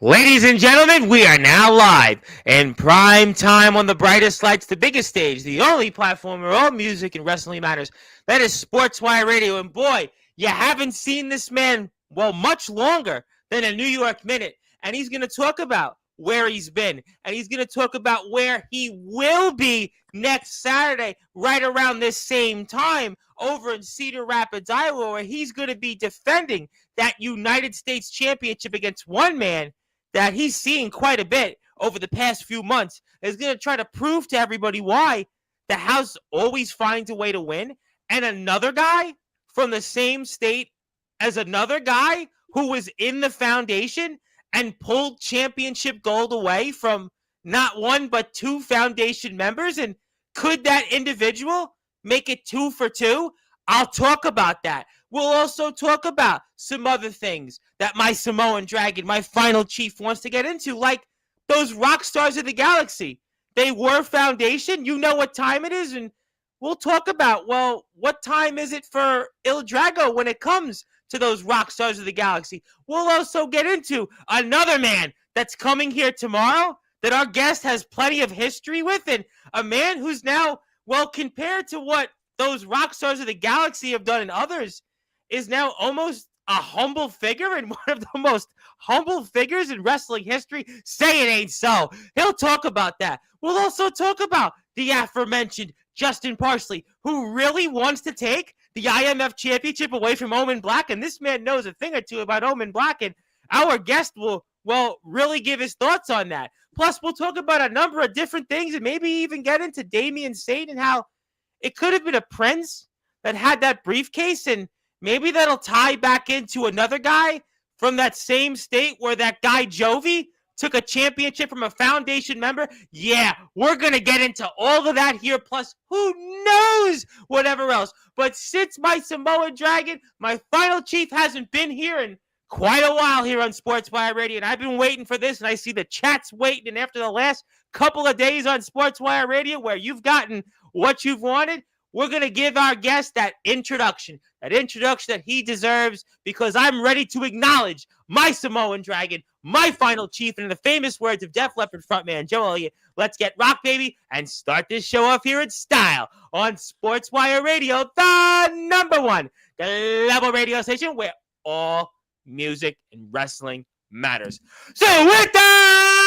Ladies and gentlemen, we are now live in prime time on the brightest lights, the biggest stage, the only platform where all music and wrestling matters. That is Sportswire Radio. And boy, you haven't seen this man, well, much longer than a New York Minute. And he's going to talk about where he's been. And he's going to talk about where he will be next Saturday, right around this same time, over in Cedar Rapids, Iowa, where he's going to be defending that United States Championship against one man that he's seeing quite a bit over the past few months, is going to try to prove to everybody why the House always finds a way to win. And another guy from the same state as another guy who was in the foundation and pulled championship gold away from not one but two foundation members. And could that individual make it 2 for 2? I'll talk about that. We'll also talk about some other things that my Samoan Dragon, my final chief, wants to get into, like those rock stars of the galaxy. They were foundation. You know what time it is, and we'll talk about, well, what time is it for Il Drago when it comes to those rock stars of the galaxy. We'll also get into another man that's coming here tomorrow that our guest has plenty of history with, and a man who's now, well, compared to what those rock stars of the galaxy have done and others, is now almost a humble figure and one of the most humble figures in wrestling history. Say it ain't so. He'll talk about that. We'll also talk about the aforementioned Justin Parsley, who really wants to take the IMF championship away from Omen Black, and this man knows a thing or two about Omen Black, and our guest will, well, really give his thoughts on that. Plus, we'll talk about a number of different things and maybe even get into Damian Satan and how it could have been a prince that had that briefcase, and maybe that'll tie back into another guy from that same state where that guy Jovi took a championship from a foundation member. Yeah, we're going to get into all of that here, plus who knows whatever else. But since my Samoan Dragon, my final chief, hasn't been here in quite a while here on Sportswire Radio, and I've been waiting for this, and I see the chat's waiting, and after the last couple of days on Sportswire Radio where you've gotten what you've wanted, we're going to give our guest that introduction that he deserves, because I'm ready to acknowledge my Samoan Dragon, my final chief, and in the famous words of Def Leppard frontman Joe Elliott, let's get rock, baby, and start this show off here in style on Sportswire Radio, the number one global radio station where all music and wrestling matters. So with that,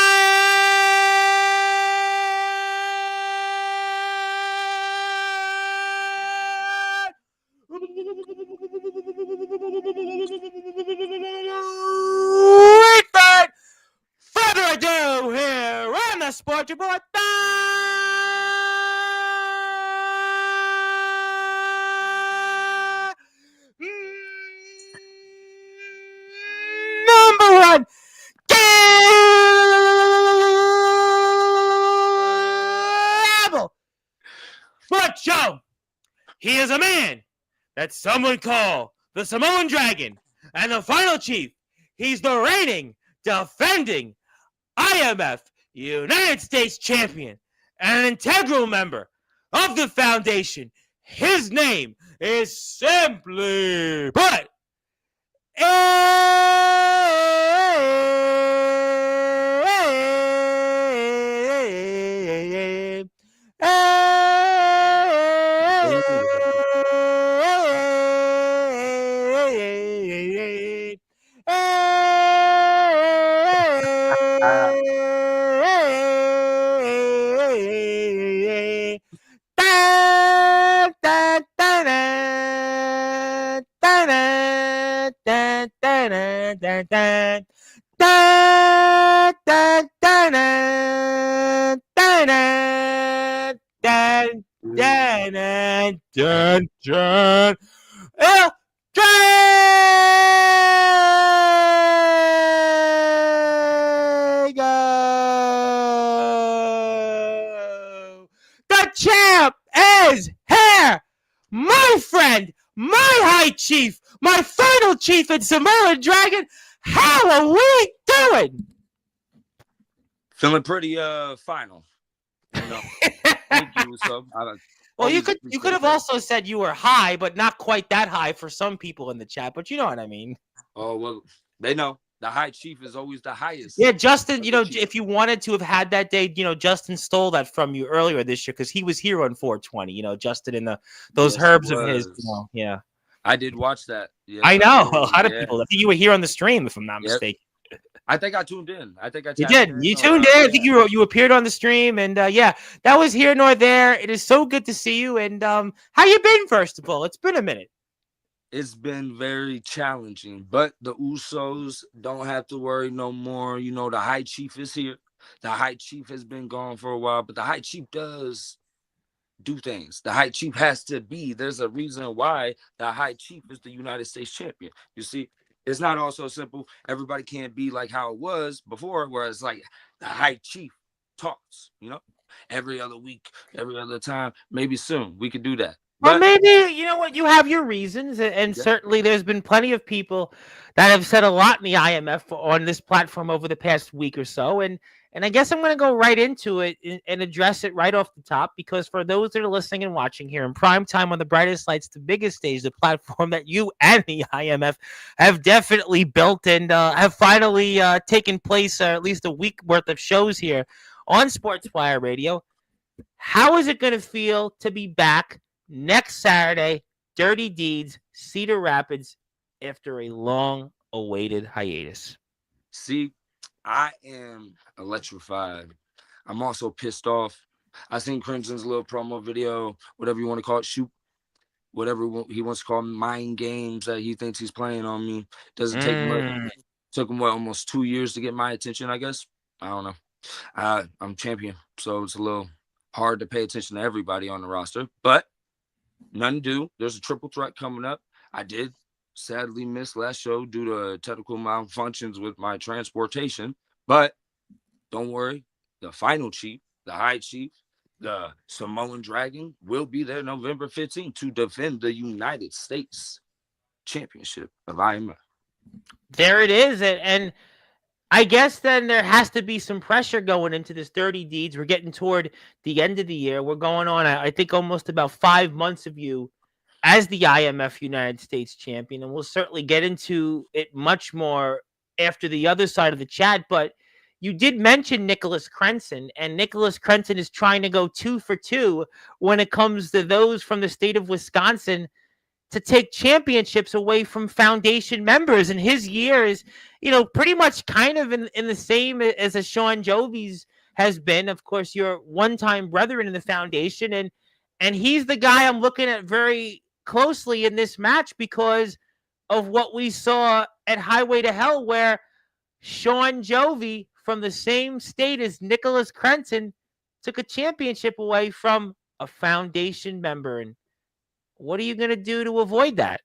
without further ado, here on the Sports Report, number one Sports Show. He is a man that someone call the Samoan Dragon, and the final chief. He's the reigning, defending IMF United States champion and an integral member of the foundation. His name is simply put, the champ is here, my friend, my high chief, my final chief and Samoan Dragon. How are we doing? Feeling pretty final. You know. Thank you. So, well, you could have also said you were high, but not quite that high for some people in the chat. But you know what I mean. Oh well, they know. The high chief is always the highest. Yeah, Justin, Of the chief. if you wanted to have had that day, Justin stole that from you earlier this year because he was here on 420, Justin and those Yes, he herbs of his, was. yeah. I did watch that. Yes, I I know. A did. lot of Yeah. people. I think you were here on the stream, if I'm not Yep. mistaken. I think I tuned in. I think I You tapped did. in. You Or, tuned in. I think yeah. you appeared on the stream, and yeah, that was here nor there. It is so good to see you. And how you been? First of all, it's been a minute. It's been very challenging, but the Usos don't have to worry no more. The High Chief is here. The High Chief has been gone for a while, but the High Chief does do things. The High Chief has to be. There's a reason why the High Chief is the United States champion. You see, it's not all so simple. Everybody can't be like how it was before, where it's like the High Chief talks, every other week, every other time. Maybe soon we could do that. Well, But maybe you know what, you have your reasons, and yeah, certainly there's been plenty of people that have said a lot in the IMF on this platform over the past week or so, and I guess I'm going to go right into it and address it right off the top because for those that are listening and watching here in prime time on the brightest lights, the biggest stage, the platform that you and the IMF have definitely built and have finally taken place, at least a week worth of shows here on Sportswire Radio. How is it going to feel to be back next Saturday, Dirty Deeds, Cedar Rapids, after a long-awaited hiatus? see, I am electrified. I'm also pissed off. I seen Crimson's little promo video, whatever you want to call it, shoot, whatever he wants to call mind games that he thinks he's playing on me. Doesn't take much. Took him almost 2 years to get my attention, I guess. I don't know. I'm champion, so it's a little hard to pay attention to everybody on the roster, but none do. There's a triple threat coming up. I did sadly miss last show due to technical malfunctions with my transportation, but don't worry. The final chief, the high chief, the Samoan Dragon will be there November 15th to defend the United States Championship of IMF. There it is, and I guess then there has to be some pressure going into this Dirty Deeds. We're getting toward the end of the year. We're going on, I think, almost about 5 months of you as the IMF United States champion, and we'll certainly get into it much more after the other side of the chat, but you did mention Nicholas Crenson, and Nicholas Crenson is trying to go 2 for 2 when it comes to those from the state of Wisconsin to take championships away from foundation members. And his year is, pretty much kind of in the same as a Sean Jovi's has been. Of course, your one-time brethren in the foundation, and he's the guy I'm looking at very closely in this match because of what we saw at Highway to Hell, where Sean Jovi from the same state as Nicholas Crenson took a championship away from a foundation member. And what are you going to do to avoid that?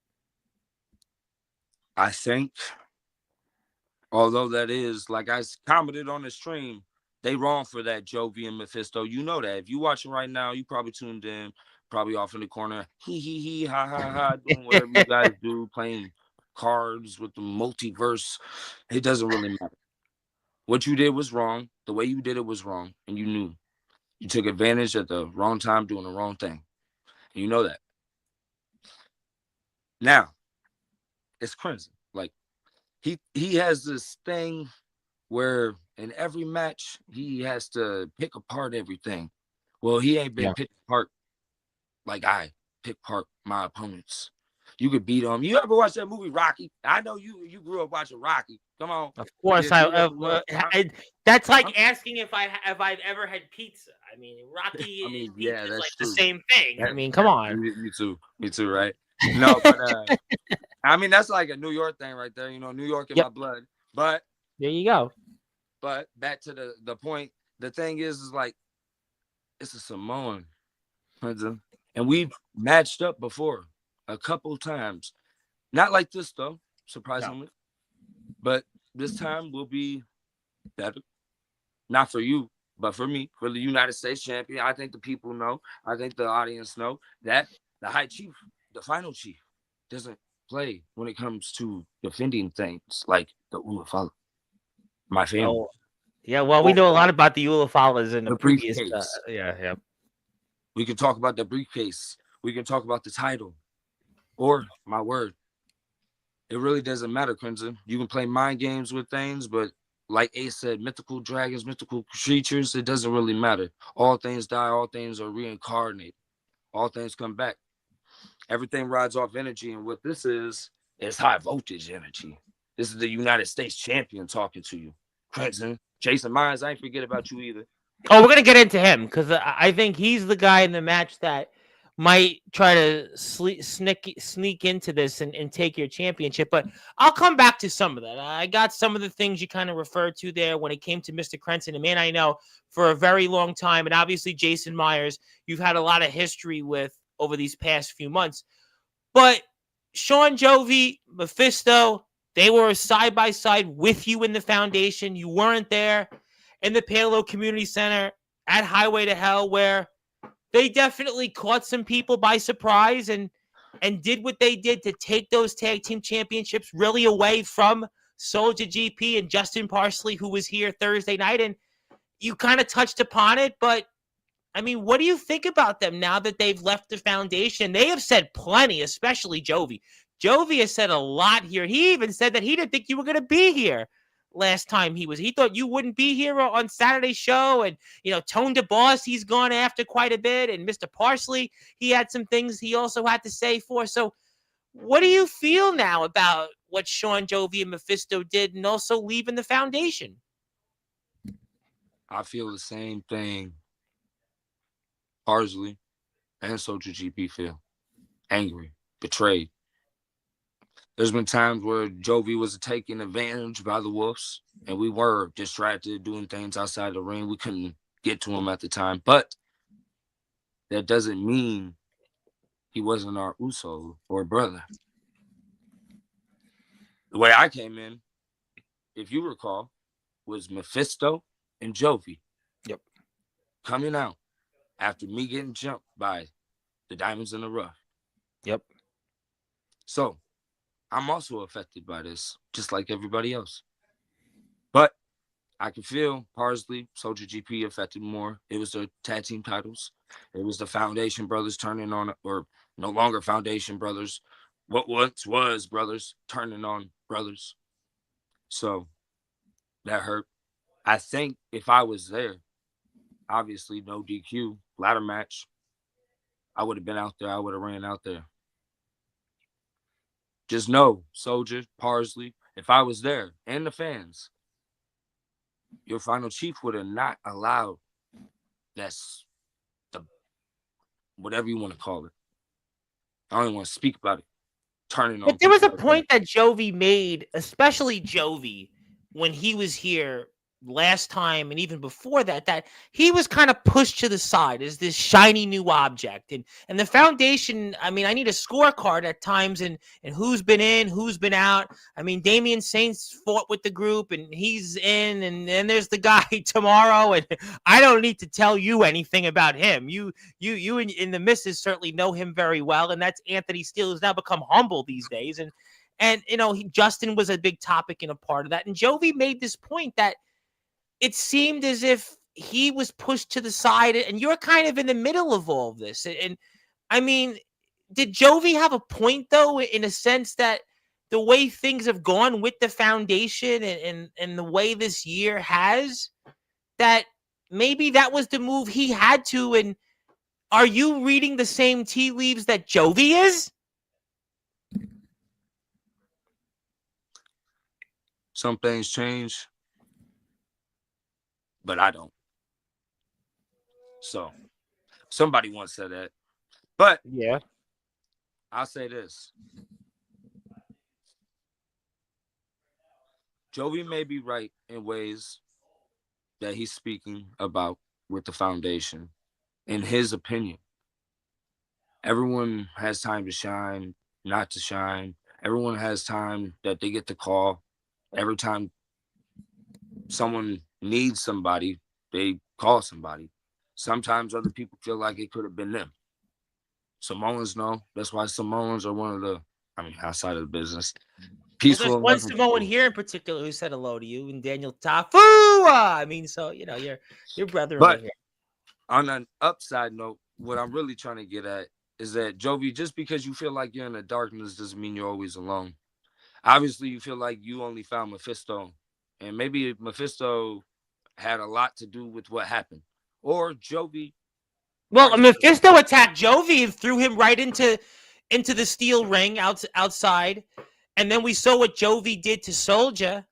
I think, although that is, like I commented on the stream, they wrong for that, Jovi and Mephisto. You know that. If you watching right now, you probably tuned in, probably off in the corner, he, ha, ha, ha, doing whatever you guys do, playing cards with the multiverse. It doesn't really matter. What you did was wrong. The way you did it was wrong, and you knew. You took advantage at the wrong time doing the wrong thing. And you know that. Now, it's Crimson. Like, he has this thing where in every match, he has to pick apart everything. Well, he ain't been picked apart like I pick apart my opponents. You could beat them. You ever watch that movie Rocky? I know you grew up watching Rocky. Come on. Of course, that's like asking if I've ever had pizza. I mean, Rocky and pizza is like true. The same thing. I mean, come on. Me too, right? No, but I mean that's like a New York thing right there. New York in my blood. But there you go. But back to the point. The thing is like it's a Samoan, and we've matched up before a couple times. Not like this though, surprisingly. No. But this time will be better. Not for you, but for me, for the United States champion. I think the people know. I think the audience know that the high chief, the final chief, doesn't play when it comes to defending things like the Ulafala. My family. Oh, yeah, well, we know a lot about the Ulafalas in the previous. Yeah. We can talk about the briefcase. We can talk about the title. Or, my word, It really doesn't matter, Crimson. You can play mind games with things, but like Ace said, mythical dragons, mythical creatures, it doesn't really matter. All things die, all things are reincarnated, all things come back. Everything rides off energy, and what this is high voltage energy. This is the United States champion talking to you. Crimson, Jason Myers, I ain't forget about you either. Oh, we're gonna get into him because I think he's the guy in the match that might try to sneak into this and take your championship. But I'll come back to some of that. I got some of the things you kind of referred to there when it came to Mr. Crenson, a man I know for a very long time, and obviously Jason Myers, you've had a lot of history with over these past few months. But Sean Jovi, Mephisto, they were side by side with you in the foundation. You weren't there in the Palo Community Center at Highway to Hell, where they definitely caught some people by surprise and did what they did to take those tag team championships really away from Soldier GP and Justin Parsley, who was here Thursday night. And you kind of touched upon it, but I mean, what do you think about them now that they've left the foundation? They have said plenty, especially Jovi. Jovi has said a lot here. He even said that he didn't think you were going to be here last time he was. He thought you wouldn't be here on Saturday's show. And, you know, Tone DeBoss, he's gone after quite a bit. And Mr. Parsley, he had some things he also had to say for. So what do you feel now about what Sean Jovi and Mephisto did and also leaving the foundation? I feel the same thing Parsley and Soldier GP feel. Angry, betrayed. There's been times where Jovi was taken advantage by the Wolves, and we were distracted doing things outside the ring. We couldn't get to him at the time, but that doesn't mean he wasn't our Uso or brother. The way I came in, if you recall, was Mephisto and Jovi. Yep. Coming out after me getting jumped by the Diamonds in the Rough. Yep. So I'm also affected by this, just like everybody else. But I can feel Parsley, Soldier GP affected more. It was the tag team titles. It was the Foundation Brothers turning on, or no longer Foundation Brothers. What once was brothers turning on brothers. So that hurt. I think if I was there, obviously no DQ, ladder match, I would have been out there. I would have ran out there. Just know, Soldier, Parsley, if I was there and the fans, your final chief would have not allowed that's the whatever you want to call it. I don't even want to speak about it. Turning on. But there was a point that Jovi made, especially Jovi, when he was here last time and even before that, that he was kind of pushed to the side as this shiny new object. And the foundation, I mean, I need a scorecard at times and who's been in, who's been out. I mean, Damian Saints fought with the group and he's in, and then there's the guy tomorrow, and I don't need to tell you anything about him. You and the missus certainly know him very well, and that's Anthony Steele, who's now become humble these days. And you know, Justin was a big topic and a part of that. And Jovi made this point that it seemed as if he was pushed to the side, and you're kind of in the middle of all of this. And I mean, did Jovi have a point, though, in a sense that the way things have gone with the foundation and the way this year has, that maybe that was the move he had to? And are you reading the same tea leaves that Jovi is? Some things change, but I don't. So somebody once said that. But yeah, I'll say this. Jovi may be right in ways that he's speaking about with the foundation. In his opinion, everyone has time to shine, not to shine. Everyone has time that they get the call. Every time someone needs somebody, they call somebody. Sometimes other people feel like it could have been them. Samoans know. That's why Samoans are one of the, I mean, outside of the business, peaceful. Well, there's one Samoan here in particular who said hello to you, and Daniel Tafua. I mean, so, you know, your brother over here. On an upside note, what I'm really trying to get at is that, Jovi, just because you feel like you're in the darkness doesn't mean you're always alone. Obviously, you feel like you only found Mephisto, and maybe Mephisto had a lot to do with what happened, or Jovi, Well, vice versa. Mephisto attacked Jovi and threw him right into the steel ring outside, and then we saw what Jovi did to Soldier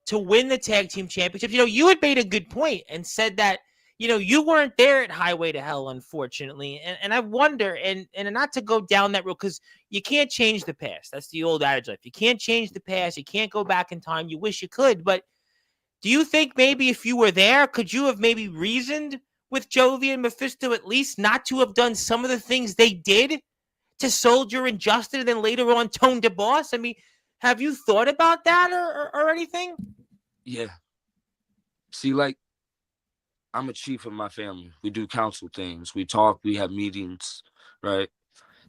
to win the tag team championship. You had made a good point and said that you weren't there at Highway to Hell, unfortunately, and I wonder, and not to go down that road, because you can't change the past. That's the old adage life. You can't change the past. You can't go back in time. You wish you could, but do you think maybe if you were there, could you have maybe reasoned with Jovi and Mephisto at least not to have done some of the things they did to Soldier and Justin, and then later on Tone DeBoss? I mean, have you thought about that or anything? Yeah. See, like, I'm a chief of my family. We do council things. We talk. We have meetings, right?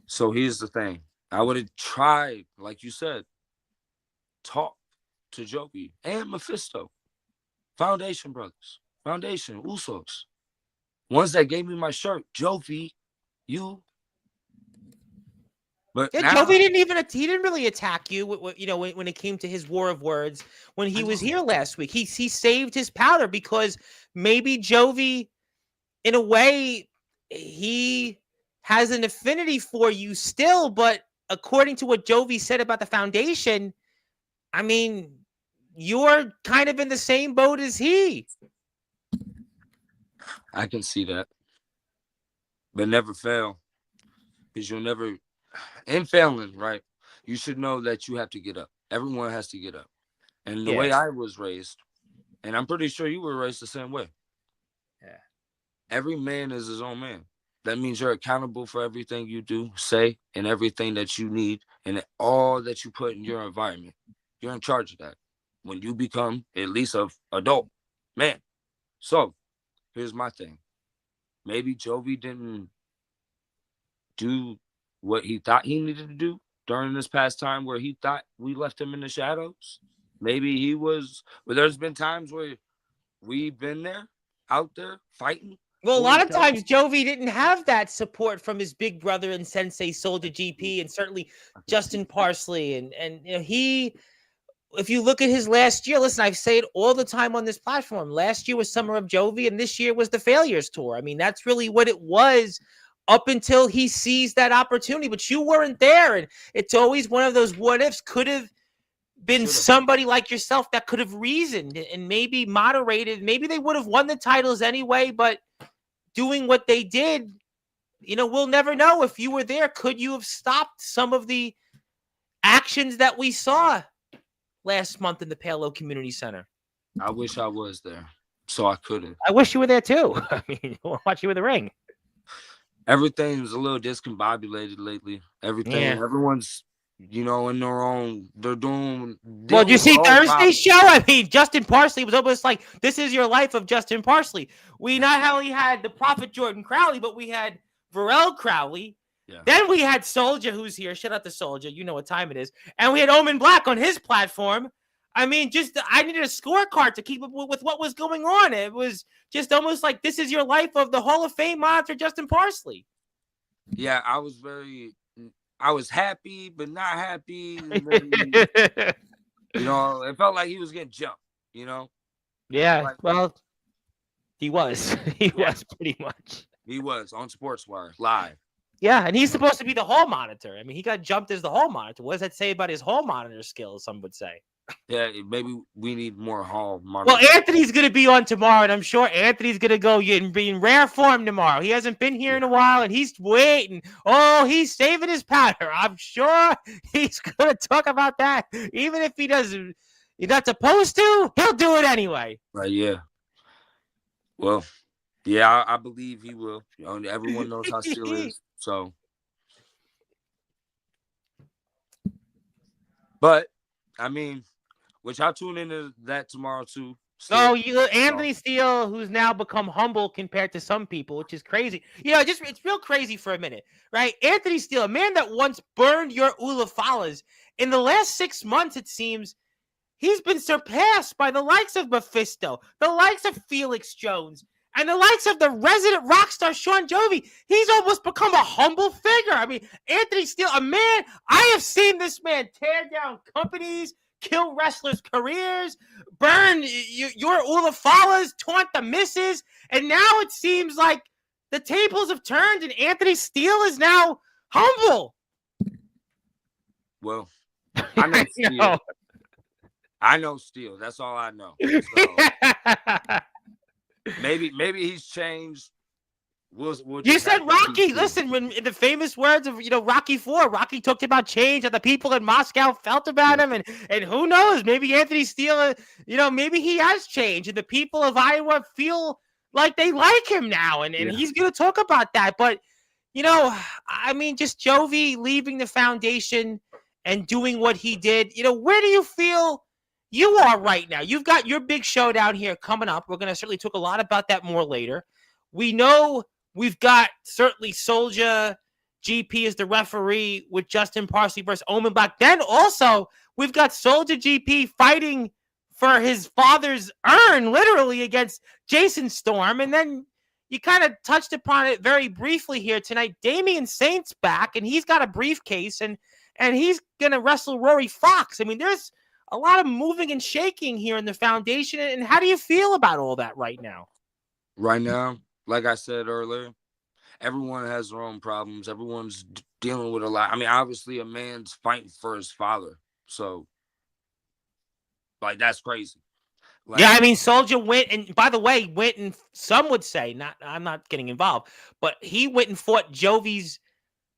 So here's the thing. I would have tried, like you said, talk to Jovi and Mephisto. Foundation Brothers. Foundation, Usos. Ones that gave me my shirt. Jovi, you. But Yeah, now, Jovi he didn't really attack you. When it came to his war of words when he was here last week, he saved his powder because maybe Jovi, in a way, he has an affinity for you still. But according to what Jovi said about the foundation, I mean, you're kind of in the same boat as he. I can see that. But never fail. Because you'll never, in failing, right? You should know that you have to get up. Everyone has to get up. And the way I was raised, and I'm pretty sure you were raised the same way. Yeah. Every man is his own man. That means you're accountable for everything you do, say, and everything that you need, and all that you put in your environment. You're in charge of that when you become at least an adult man. So here's my thing. Maybe Jovi didn't do what he thought he needed to do during this past time where he thought we left him in the shadows. Maybe he was, but there's been times where we've been there, out there, fighting. Well, a lot of times Jovi didn't have that support from his big brother and sensei Soldier GP, and certainly Justin Parsley, and he. If you look at his last year, listen, I say it all the time on this platform. Last year was Summer of Jovi, and this year was the Failures Tour. I mean, that's really what it was up until he seized that opportunity. But you weren't there, and it's always one of those what ifs. Could have been somebody like yourself that could have reasoned and maybe moderated. Maybe they would have won the titles anyway, but doing what they did, we'll never know. If you were there, could you have stopped some of the actions that we saw last month in the Palo Community Center? I wish I was there, so I couldn't. I wish you were there too. I mean, watch you in the ring. Everything's a little discombobulated lately. Everyone's, in their own. They're doing. Well, did you see Thursday's show? I mean, Justin Parsley was almost like, this is your life of Justin Parsley. We not only had the Prophet Jordan Crowley, but we had Varel Crowley. Yeah. Then we had Soldier, who's here. Shout out to Soldier. You know what time it is. And we had Omen Black on his platform. I mean, I needed a scorecard to keep up with what was going on. It was just almost like, this is your life of the Hall of Fame monitor, Justin Parsley. Yeah, I was happy, but not happy. It felt like he was getting jumped, Yeah, well, he was. He was pretty much. He was on Sportzwire, live. Yeah, and he's supposed to be the hall monitor. I mean, he got jumped as the hall monitor. What does that say about his hall monitor skills, some would say? Yeah, maybe we need more hall monitors. Well, Anthony's going to be on tomorrow, and I'm sure Anthony's going to go be in rare form tomorrow. He hasn't been here in a while, and he's waiting. Oh, he's saving his powder. I'm sure he's going to talk about that. Even if he's not supposed to, he'll do it anyway. Right, yeah. Well, yeah, I believe he will. Everyone knows how Steel is. So, but I mean, which I'll tune into that tomorrow too. Anthony Steele, who's now become humble compared to some people, which is crazy. It's real crazy for a minute, right? Anthony Steele, a man that once burned your Ulafalas, in the last 6 months, it seems, he's been surpassed by the likes of Mephisto, the likes of Felix Jones. And the likes of the resident rock star Sean Jovi, he's almost become a humble figure. I mean, Anthony Steele, a man, I have seen this man tear down companies, kill wrestlers' careers, burn your Ulafalas, taunt the misses, and now it seems like the tables have turned and Anthony Steele is now humble. Well, I know Steele. I know Steele. That's all I know. So, maybe he's changed. We'll you said Rocky. Listen, when in the famous words of Rocky IV, Rocky talked about change and the people in Moscow felt about him, and who knows? Maybe Anthony Steele, maybe he has changed, and the people of Iowa feel like they like him now, and he's going to talk about that. But I mean, just Jovi leaving the foundation and doing what he did. Where do you feel you are right now? You've got your big showdown here coming up. We're going to certainly talk a lot about that more later. We know we've got certainly Soulja GP as the referee with Justin Parsley versus Omen Black. Then also we've got Soulja GP fighting for his father's urn, literally, against Jason Storm. And then you kind of touched upon it very briefly here tonight. Damian Saint's back, and he's got a briefcase, and he's going to wrestle Rory Fox. I mean, there's a lot of moving and shaking here in the foundation. And how do you feel about all that right now? Right now, like I said earlier, everyone has their own problems. Everyone's dealing with a lot. I mean, obviously, a man's fighting for his father. So, that's crazy. Yeah, I mean, Soulja went, and by the way, and some would say, I'm not getting involved, but he went and fought Jovi's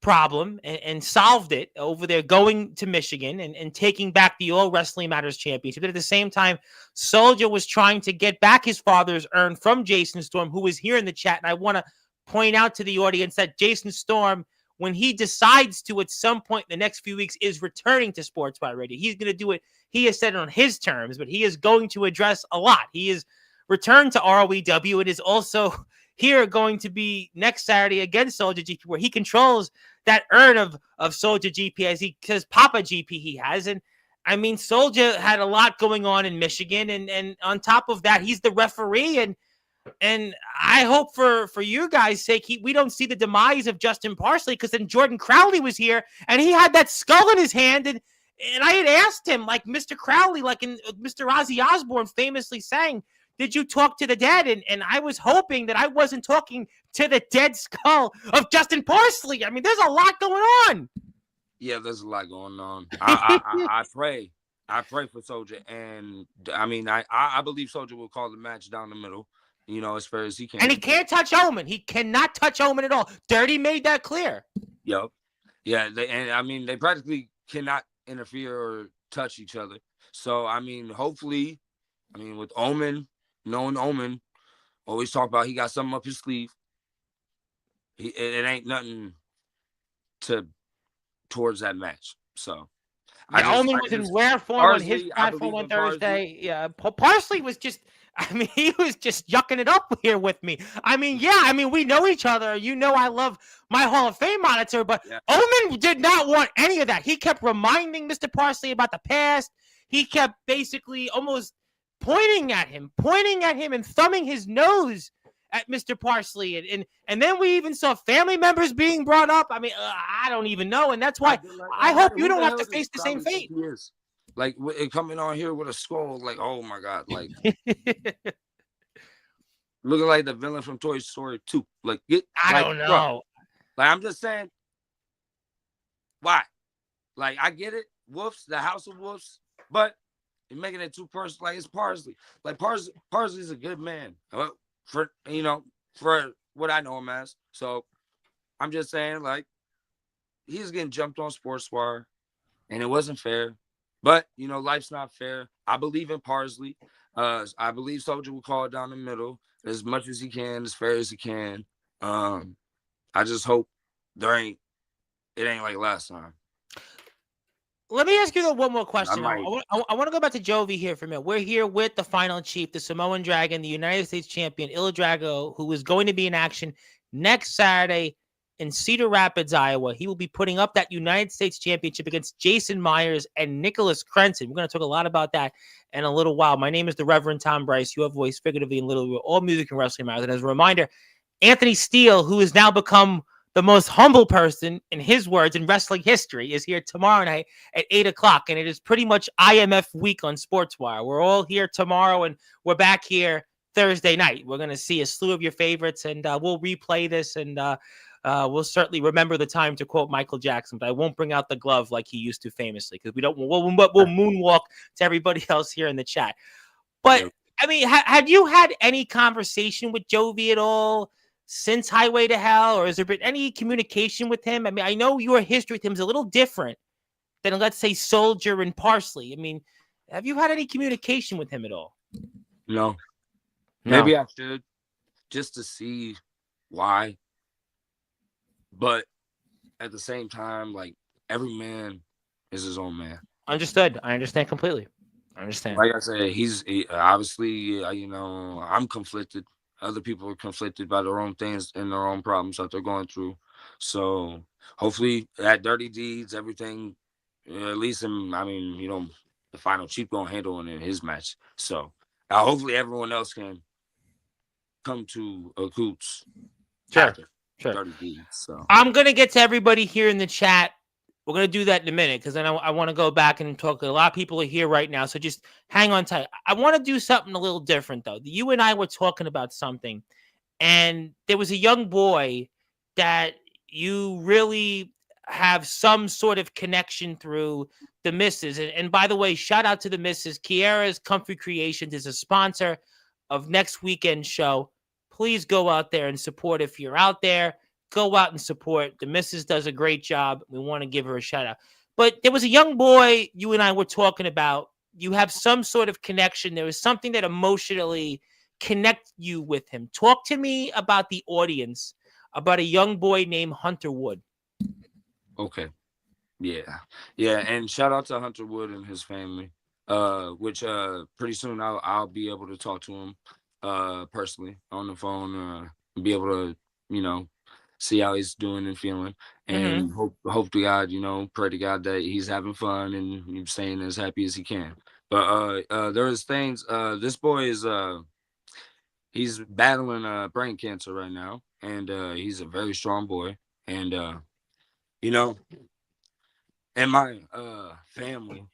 problem and solved it over there, going to Michigan and taking back the All Wrestling Matters Championship. But at the same time, Soulja was trying to get back his father's urn from Jason Storm, who was here in the chat. And I want to point out to the audience that Jason Storm, when he decides to at some point in the next few weeks, is returning to Sportswire Radio. He's going to do it. He has said it on his terms, but he is going to address a lot. He is returned to ROEW. It is also here going to be next Saturday against Soulja GP, where he controls that urn of Soulja GP, as he says Papa GP he has. And I mean, Soulja had a lot going on in Michigan, and on top of that, he's the referee, and I hope for you guys' sake, we don't see the demise of Justin Parsley, because then Jordan Crowley was here, and he had that skull in his hand, and I had asked him, like Mr. Crowley, like in Mr. Ozzy Osbourne famously sang, did you talk to the dead? And I was hoping that I wasn't talking to the dead skull of Justin Parsley. I mean, there's a lot going on. Yeah, there's a lot going on. I pray for Soulja, and I mean, I believe Soulja will call the match down the middle, as far as he can. And he can't touch Omen. He cannot touch Omen at all. Dirty made that clear. Yep. Yeah, they practically cannot interfere or touch each other. So, I mean, hopefully, with Omen, knowing Omen, always talk about he got something up his sleeve. It ain't nothing towards that match. So, Omen was in rare form on his platform on Thursday. Yeah, Parsley was just, he was just yucking it up here with me. We know each other. I love my Hall of Fame monitor, but Omen did not want any of that. He kept reminding Mr. Parsley about the past. He kept basically almost pointing at him and thumbing his nose at Mr. Parsley. And then we even saw family members being brought up. I don't even know. And that's why I hope you don't have to face the same fate. Like, coming on here with a skull, like, oh my God, like looking like the villain from Toy Story 2. Like, I don't know. Bro, like, I'm just saying, why? Like, I get it, Wolves, the House of Wolves, but you're making it too personal. Like, it's Parsley. Like, Parsley's a good man, for what I know him as. So I'm just saying, like, he's getting jumped on Sportswire, and it wasn't fair. But, life's not fair. I believe in Parsley. I believe Soulja will call it down the middle as much as he can, as fair as he can. I just hope it ain't like last time. Let me ask you one more question. I want to go back to Jovi here for a minute. We're here with the final chief, the Samoan Dragon, the United States champion, Il Drago, who is going to be in action next Saturday in Cedar Rapids, Iowa. He will be putting up that United States Championship against Jason Myers and Nicholas Crenson. We're going to talk a lot about that in a little while. My name is the Reverend Tom Bryce. You have voice figuratively and literally all music and wrestling matters. And as a reminder, Anthony Steele, who has now become the most humble person, in his words, in wrestling history, is here tomorrow night at 8 o'clock. And it is pretty much IMF week on Sportswire. We're all here tomorrow, and we're back here Thursday night. We're going to see a slew of your favorites, and we'll replay this, and we'll certainly remember the time to quote Michael Jackson, but I won't bring out the glove like he used to famously, because we'll moonwalk to everybody else here in the chat. But, I mean, had you had any conversation with Jovi at all since Highway to Hell, or has there been any communication with him? I mean, I know your history with him is a little different than, let's say, Soldier and Parsley. I mean, have you had any communication with him at all? No. Maybe I should, just to see why. But at the same time, like, every man is his own man. Understood. I understand completely. I understand. Like I said, he obviously, you know, I'm conflicted. Other people are conflicted by their own things and their own problems that they're going through. So hopefully at Dirty Deeds, everything, at least you know, the final Chief gonna handle it in his match. So hopefully everyone else can come to a Coots. Sure. Dirty Deeds. So I'm gonna get to everybody here in the chat. We're going to do that in a minute, because then I want to go back and talk. A lot of people are here right now, so just hang on tight. I want to do something a little different, though. You and I were talking about something, and there was a young boy that you really have some sort of connection through the missus. And by the way, shout out to the missus. Kiara's Comfy Creations is a sponsor of next weekend's show. Please go out there and support if you're out there. Go out and support. The missus does a great job. We want to give her a shout out. But there was a young boy you and I were talking about. You have some sort of connection. There was something that emotionally connect you with him. Talk to me about the audience, about a young boy named Hunter Wood. Okay. Yeah. And shout out to Hunter Wood and his family. Which pretty soon I'll be able to talk to him personally on the phone, be able to, you know, see how he's doing and feeling, and hope to God, you know, pray to God that he's having fun and staying as happy as he can. But there's things. This boy is he's battling brain cancer right now, and he's a very strong boy. And you know, in my family,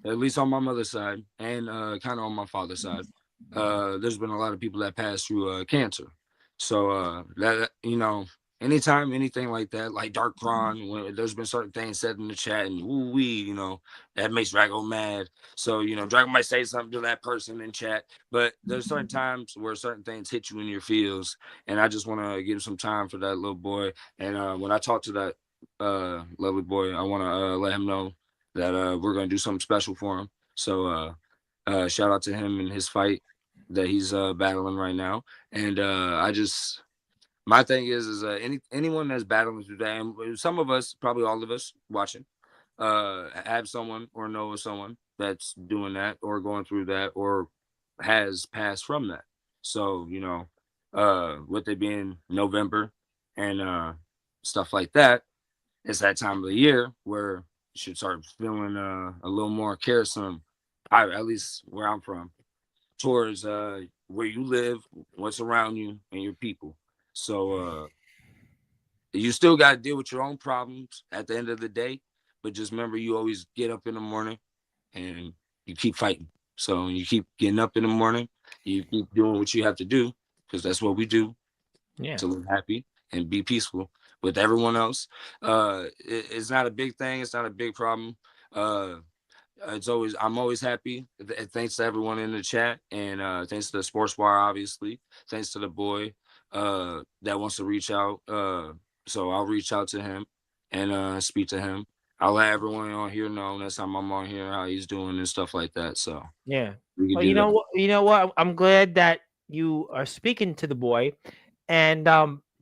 at least on my mother's side, and kind of on my father's side, there's been a lot of people that passed through cancer. So that, you know, anytime anything like that, like Dark Cron, when there's been certain things said in the chat, and you know, that makes Drago mad. So, you know, Drago might say something to that person in chat, but there's certain times where certain things hit you in your feels, and I just want to give some time for that little boy. And when I talk to that lovely boy, I want to let him know that we're going to do something special for him. So shout out to him and his fight that he's battling right now. And my thing is anyone that's battling through that, and some of us, probably all of us watching, have someone or know of someone that's doing that or going through that or has passed from that. So, you know, with it being November and stuff like that, it's that time of the year where you should start feeling a little more caresome, at least where I'm from, towards where you live, what's around you, and your people. So you still got to deal with your own problems at the end of the day, but just remember, you always get up in the morning and you keep fighting. So you keep getting up in the morning, you keep doing what you have to do, because that's what we do to live happy and be peaceful with everyone else. It's not a big thing. It's not a big problem. I'm always happy. Thanks to everyone in the chat, and thanks to the Sportswire, obviously. Thanks to the boy that wants to reach out. So I'll reach out to him and speak to him. I'll let everyone on here know next time I'm on here how he's doing and stuff like that. So yeah. Well, you know what? I'm glad that you are speaking to the boy, and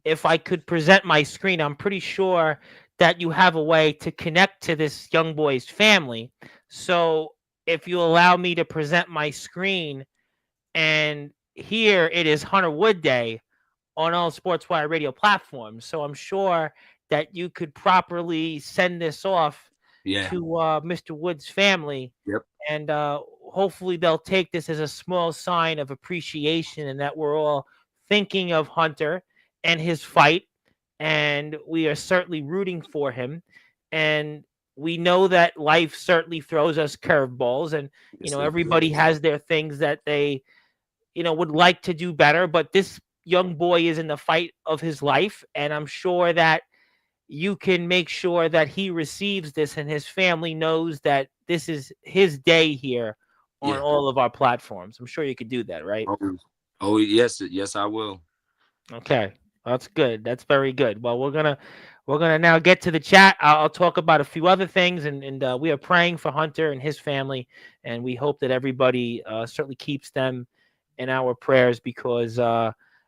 if I could present my screen, I'm pretty sure that you have a way to connect to this young boy's family. So if you allow me to present my screen, and here it is Hunter Wood Day, on all Sportswire radio platforms. So I'm sure that you could properly send this off Yeah. to Mr. Wood's family, Yep. and hopefully they'll take this as a small sign of appreciation and that we're all thinking of Hunter and his fight, and we are certainly rooting for him. And we know that life certainly throws us curveballs, and Yes, it everybody does. has their things that they would like to do better, but this young boy is in the fight of his life, and I'm sure that you can make sure that he receives this and his family knows that this is his day here on Yeah. all of our platforms. I'm sure you could do that, right? Oh, yes, I will. Okay. That's good. That's very good. Well, we're gonna now get to the chat. I'll talk about a few other things, and we are praying for Hunter and his family, and we hope that everybody certainly keeps them in our prayers, because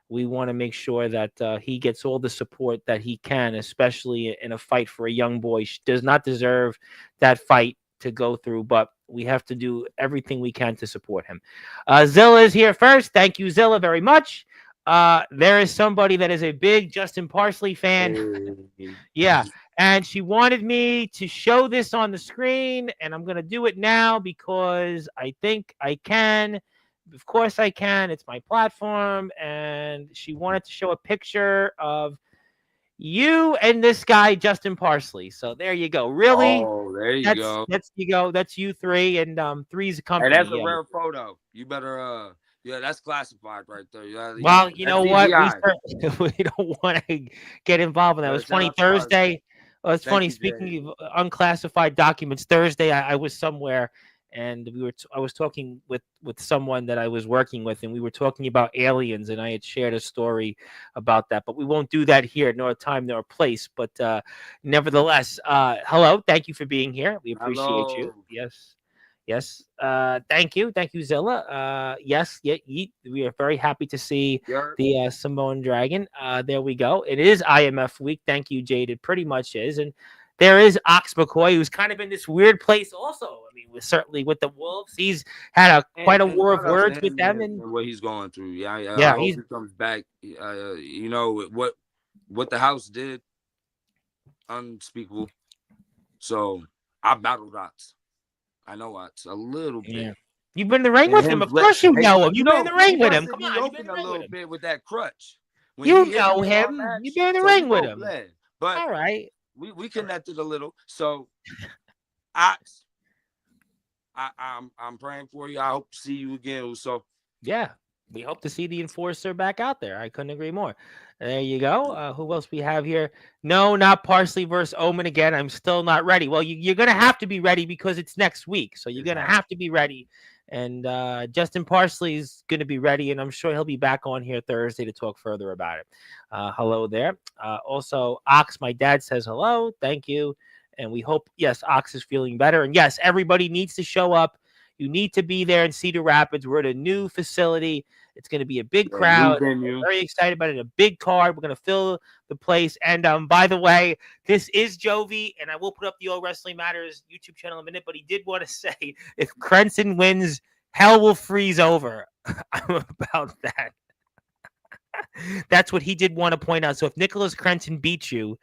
we want to make sure that he gets all the support that he can, especially in a fight for a young boy. Does not deserve that fight to go through, but we have to do everything we can to support him. Zilla is here first. Thank you, Zilla, very much. There is somebody that is a big Justin Parsley fan. Hey. Yeah. And she wanted me to show this on the screen, and I'm going to do it now because I think I can. Of course I can. It's my platform. And she wanted to show a picture of you and this guy, Justin Parsley. So there you go. Really? Oh, there you go. That's you three, and three's a And company. that's a Yeah. rare photo. You better yeah, that's classified right there. Well, you That's know what? We CGI. we don't want to get involved in that. It was Shout funny out to Parsley. Thursday. Well, it's Thank funny. you, Speaking Jay. of unclassified documents, Thursday I was somewhere, and I was talking with someone that I was working with, and we were talking about aliens, and I had shared a story about that. But we won't do that here, nor time nor place. But nevertheless, hello, thank you for being here. We appreciate you. Hello. Yes. Yes. Thank you. Thank you, Zilla. Yes. Yeah. We are very happy to see You're, the Samoan Dragon. There we go. It is IMF week. Thank you, Jade. It pretty much is. And there is Ox McCoy, who's kind of in this weird place also. I mean, certainly with the Wolves. He's had quite a and war of shout out to words with him them. And what he's going through. Yeah, I yeah, hope he comes back. You know what the house did, unspeakable. So I battled Ox. I know Ox a little bit. yeah. You've been in the ring And with him. him Of course you hey, know him. You've been in the he ring with him. busted Come me on. You've been in open the a ring with little him. bit with that crutch. When You he hit know me in our him. match, You've been in the so ring we with both him. bled. But All right. we connected a little. So Ox, I'm praying for you. I hope to see you again. So Yeah, we hope to see the enforcer back out there. I couldn't agree more. There you go. Who else we have here? No, not Parsley versus Omen again. I'm still not ready. Well, you're going to have to be ready because it's next week. So you're going to have to be ready. And Justin Parsley is going to be ready, and I'm sure he'll be back on here Thursday to talk further about it. Hello there. Also, Ox, my dad says hello. Thank you. And we hope, yes, Ox is feeling better. And yes, everybody needs to show up. You need to be there in Cedar Rapids. We're at a new facility. It's going to be a big crowd. We're very excited about it. A big card. We're going to fill the place. And by the way, this is Jovi, and I will put up the All Wrestling Matters YouTube channel in a minute. But he did want to say, if Crenson wins, hell will freeze over. I'm about that. That's what he did want to point out. So if Nicholas Crenson beats you,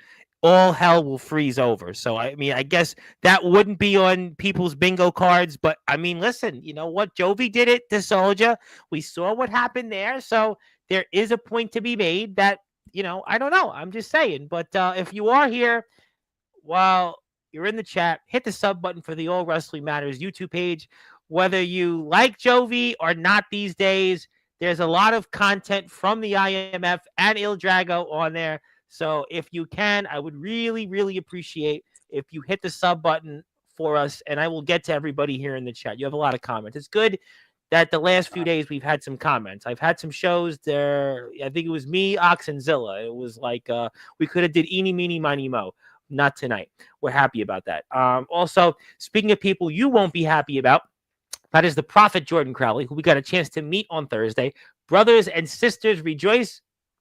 all hell will freeze over. So, I mean, I guess that wouldn't be on people's bingo cards. But, I mean, listen, you know what? Jovi did it to Soldier. We saw what happened there. So there is a point to be made that, I don't know. I'm just saying. But if you are here while you're in the chat, hit the sub button for the All Wrestling Matters YouTube page. Whether you like Jovi or not these days, there's a lot of content from the IMF and Il Drago on there. So if you can, I would really, really appreciate if you hit the sub button for us, and I will get to everybody here in the chat. You have a lot of comments. It's good that the last few days we've had some comments. I've had some shows there. I think it was me, Ox, and Zilla. It was like we could have did eeny, meeny, miny, mo. Not tonight. We're happy about that. Also, speaking of people you won't be happy about, that is the Prophet Jordan Crowley, who we got a chance to meet on Thursday. Brothers and sisters, rejoice,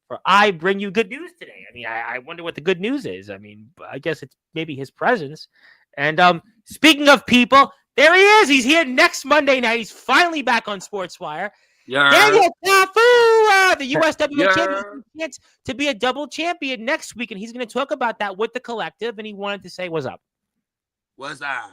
for I bring you good news today. I mean, I wonder what the good news is. I mean, I guess it's maybe his presence. And speaking of people, there he is. He's here next Monday night. He's finally back on Sportswire. Yeah. Daniel Tafu, the USWA champion, Yeah. chance to be a double champion next week, and he's going to talk about that with the collective. And he wanted to say, "What's up?" What's that?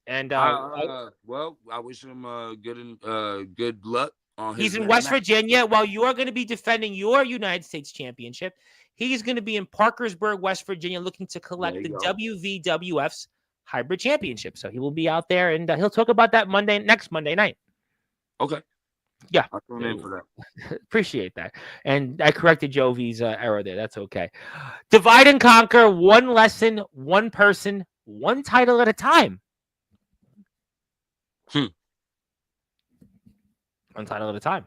And Well, I wish him good luck on he's his in next West match. Virginia. While you are going to be defending your United States championship, he's going to be in Parkersburg, West Virginia, looking to There collect you the go. WVWF's hybrid championship. So he will be out there, and he'll talk about that next Monday night. Okay. Yeah, I'll tune in for that. appreciate that. And I corrected Joe V's error there. That's okay. Divide and conquer, one lesson, one person, one title at a time. One title at a time.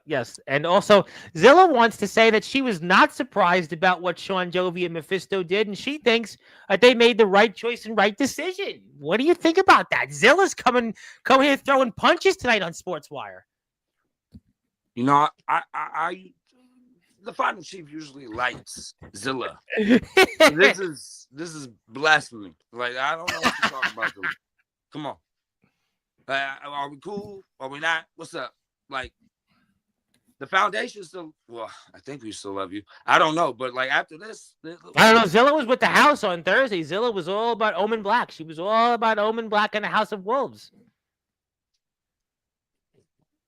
Yes. And also, Zilla wants to say that she was not surprised about what Sean Jovi and Mephisto did, and she thinks that they made the right choice and right decision. What do you think about that? Zilla's coming here throwing punches tonight on Sportswire. You know, I the final chief usually likes Zilla. This is blasphemy. Like, I don't know what you're talking about, dude. Come on. Are we cool? Are we not? What's up? Like, the foundation still. Well, I think we still love you. I don't know, but like after this, I don't know. Zilla was with the house on Thursday. Zilla was all about Omen Black. She was all about Omen Black and the House of Wolves.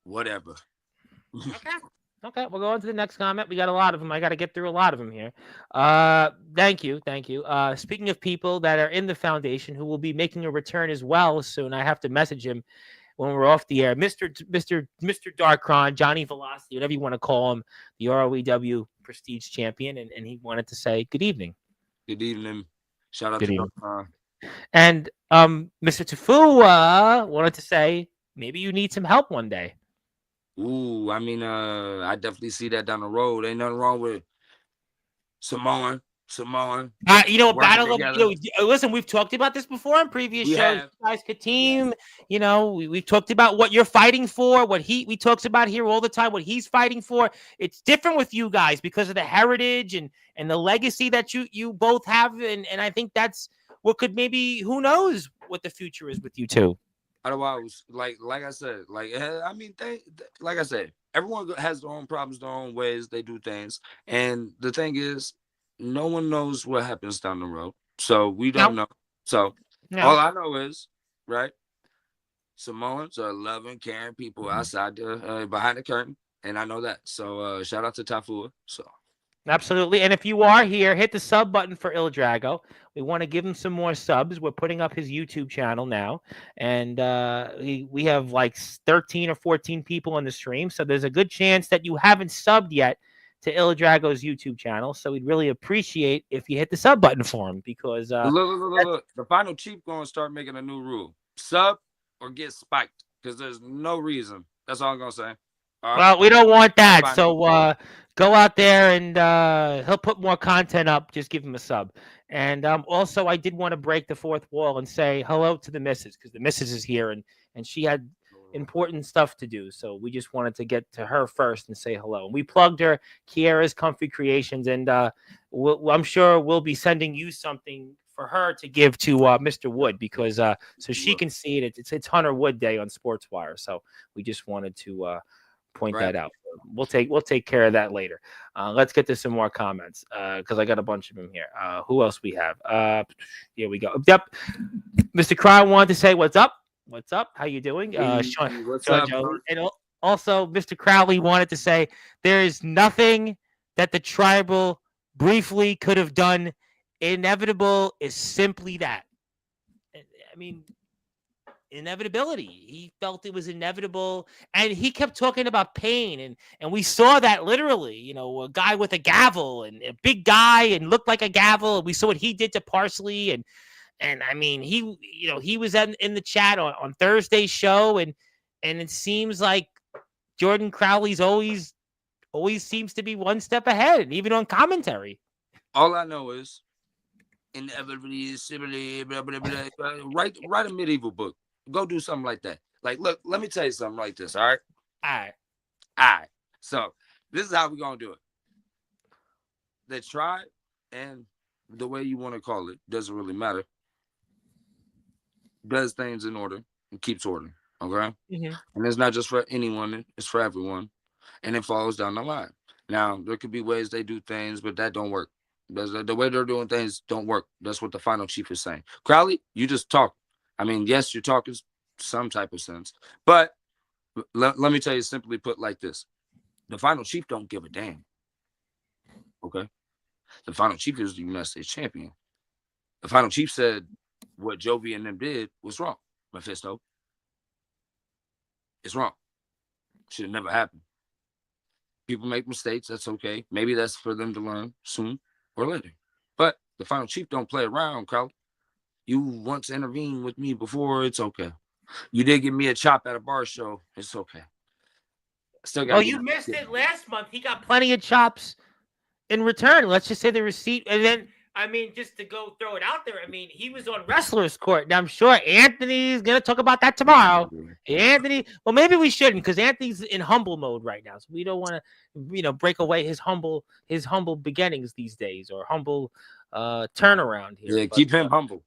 Whatever. Okay, we'll go on to the next comment. We got a lot of them. I got to get through a lot of them here. Thank you. Speaking of people that are in the foundation who will be making a return as well soon, I have to message him when we're off the air. Mr. Darkron, Johnny Velocity, whatever you want to call him, the ROEW Prestige Champion, and he wanted to say good evening. Good evening. Shout out Good to evening. Darkron. And Mr. Tafua wanted to say maybe you need some help one day. Ooh, I mean, I definitely see that down the road. Ain't nothing wrong with Samoan. Battle of listen, we've talked about this before in previous shows. Guys, Kateem, we've talked about what you're fighting for, we talks about here all the time, what he's fighting for. It's different with you guys because of the heritage and the legacy that you both have, and I think that's what could maybe, who knows what the future is with you two. Otherwise, like I said, I mean, like I said, everyone has their own problems, their own ways they do things, and the thing is, no one knows what happens down the road, so we don't know. So all I know is, right, Samoans are loving, caring people outside behind the curtain, and I know that. So shout out to Tafua. So. Absolutely. And if you are here, hit the sub button for Il Drago. We want to give him some more subs. We're putting up his YouTube channel now. And we have like 13 or 14 people on the stream. So there's a good chance that you haven't subbed yet to Il Drago's YouTube channel. So we'd really appreciate if you hit the sub button for him because look. The final chief going to start making a new rule. Sub or get spiked because there's no reason. That's all I'm going to say. Well, we don't want that. So go out there and he'll put more content up. Just give him a sub. And also, I did want to break the fourth wall and say hello to the missus because the missus is here and she had important stuff to do. So we just wanted to get to her first and say hello. And we plugged her, Kiera's Comfy Creations. And I'm sure we'll be sending you something for her to give to Mr. Wood because so she can see it. It's Hunter Wood Day on Sportswire. So we just wanted to point that out. We'll take care of that later. Let's get to some more comments because I got a bunch of them here. Who else we have? Here we go. Yep. Mr. Cry wanted to say what's up. What's up? How you doing? Sean, what's up? And also, Mr. Crowley wanted to say there is nothing that the tribal briefly could have done. Inevitable is simply that. I mean, inevitability. He felt it was inevitable, and he kept talking about pain, and we saw that literally. A guy with a gavel and a big guy and looked like a gavel. We saw what he did to Parsley, and I mean, he was in the chat on Thursday's show, and it seems like Jordan Crowley's always seems to be one step ahead, even on commentary. All I know is inevitably, similarly, blah, blah, blah, blah. Write a medieval book. Go do something like that. Like, look, let me tell you something like this. All right. So this is how we're gonna do it. The tribe and the way you want to call it doesn't really matter. Does things in order and keeps order. Okay. Mm-hmm. And it's not just for anyone, it's for everyone. and it follows down the line. Now, there could be ways they do things, but that don't work. The way they're doing things don't work. That's what the final chief is saying. Crowley, you just talk. I mean, yes, you're talking some type of sense, but let me tell you simply put like this. The final chief don't give a damn. Okay? The final chief is the United States champion. The final chief said what Jovi and them did was wrong. Mephisto. It's wrong. Should have never happened. People make mistakes. That's okay. Maybe that's for them to learn soon or later. But the final chief don't play around, Crowley. You once intervened with me before. It's okay. You did give me a chop at a bar show. It's okay. Still got. Oh, you missed it last month. He got plenty of chops in return. Let's just say the receipt, and then I mean, just to go throw it out there. I mean, he was on Wrestlers Court. Now I'm sure Anthony's gonna talk about that tomorrow. Anthony, well, maybe we shouldn't because Anthony's in humble mode right now, so we don't want to, break away his humble beginnings these days or humble turnaround here. Yeah, keep him humble.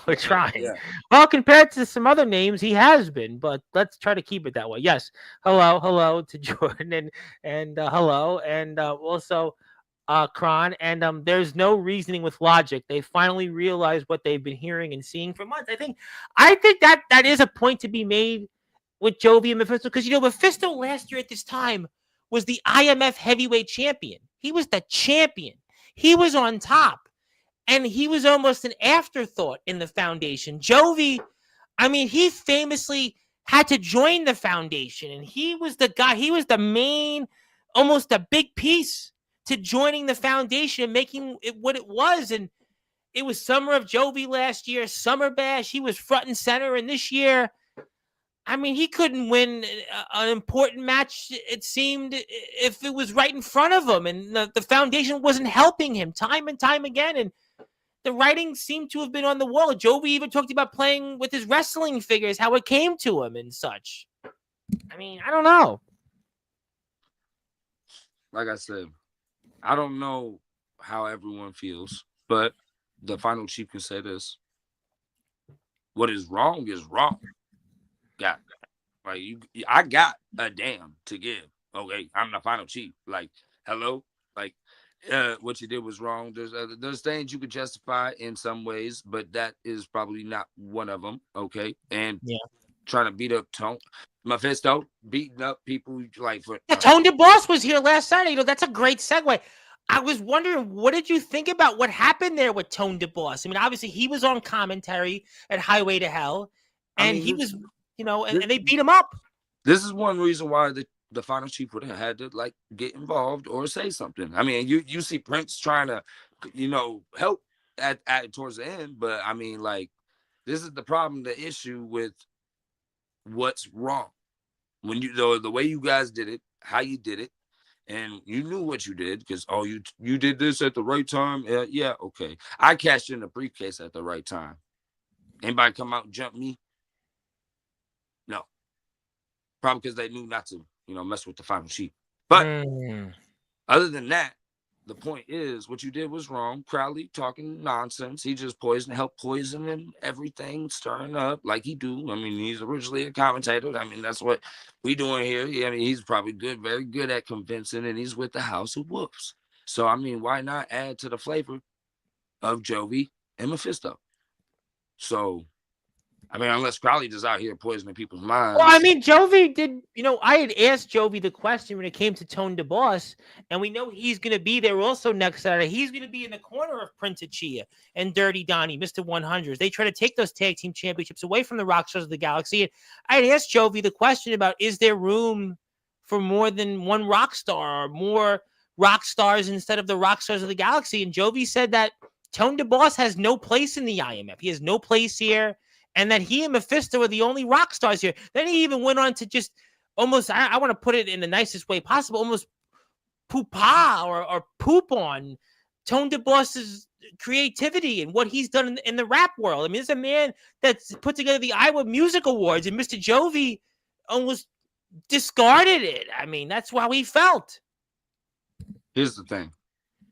We're trying. Yeah. Well, compared to some other names, he has been, but let's try to keep it that way. Yes. Hello to Jordan and hello. And also Kron. And there's no reasoning with logic. They finally realized what they've been hearing and seeing for months. I think that is a point to be made with Jovi and Mephisto, because Mephisto last year at this time was the IMF heavyweight champion. He was the champion. He was on top. And he was almost an afterthought in the foundation. Jovi, I mean, he famously had to join the foundation. And he was the guy, he was the main, almost a big piece to joining the foundation and making it what it was. And it was Summer of Jovi last year, Summer Bash. He was front and center. And this year, I mean, he couldn't win an important match, it seemed, if it was right in front of him. And the foundation wasn't helping him time and time again. And the writing seemed to have been on the wall. Jovi even talked about playing with his wrestling figures, how it came to him and such. I mean, I don't know. Like I said, I don't know how everyone feels, but the final chief can say this. What is wrong is wrong. Got like I got a damn to give. Okay, I'm the final chief. Like, hello, like. What you did was wrong. There's things you could justify in some ways, but that is probably not one of them. Okay, and trying to beat up Mephisto, beating up people like for. Tone DeBoss was here last Saturday. That's a great segue. I was wondering, what did you think about what happened there with Tone DeBoss? I mean, obviously he was on commentary at Highway to Hell, and he was, and they beat him up. This is one reason why the final chief would have had to get involved or say something. I mean, you see Prince trying to, help at towards the end, but I mean, this is the problem, the issue with what's wrong. When the way you guys did it, how you did it, and you knew what you did because you did this at the right time. Yeah, okay. I cashed in the briefcase at the right time. Anybody come out and jump me? No. Probably because they knew not to. Mess with the final chief. But other than that, the point is what you did was wrong. Crowley talking nonsense. He just helped poisoning everything, stirring up like he do. I mean, he's originally a commentator. I mean, that's what we doing here. I mean, he's probably very good at convincing, and he's with the House of Wolves. So, I mean, why not add to the flavor of Jovi and Mephisto? So, I mean, unless Crowley just out here poisoning people's minds. Well, I mean, Jovi did, I had asked Jovi the question when it came to Tone DeBoss, and we know he's going to be there also next Saturday. He's going to be in the corner of Prince Achia and Dirty Donnie, Mr. 100s. They try to take those tag team championships away from the Rockstars of the Galaxy. And I had asked Jovi the question about, is there room for more than one rock star or more rock stars instead of the Rockstars of the Galaxy? And Jovi said that Tone DeBoss has no place in the IMF. He has no place here. And that he and Mephisto are the only rock stars here. Then he even went on to just almost, I want to put it in the nicest way possible, almost poo-pah or poop on Tone DeBoss's creativity and what he's done in the rap world. I mean, there's a man that's put together the Iowa Music Awards, and Mr. Jovi almost discarded it. I mean, that's how he felt. Here's the thing.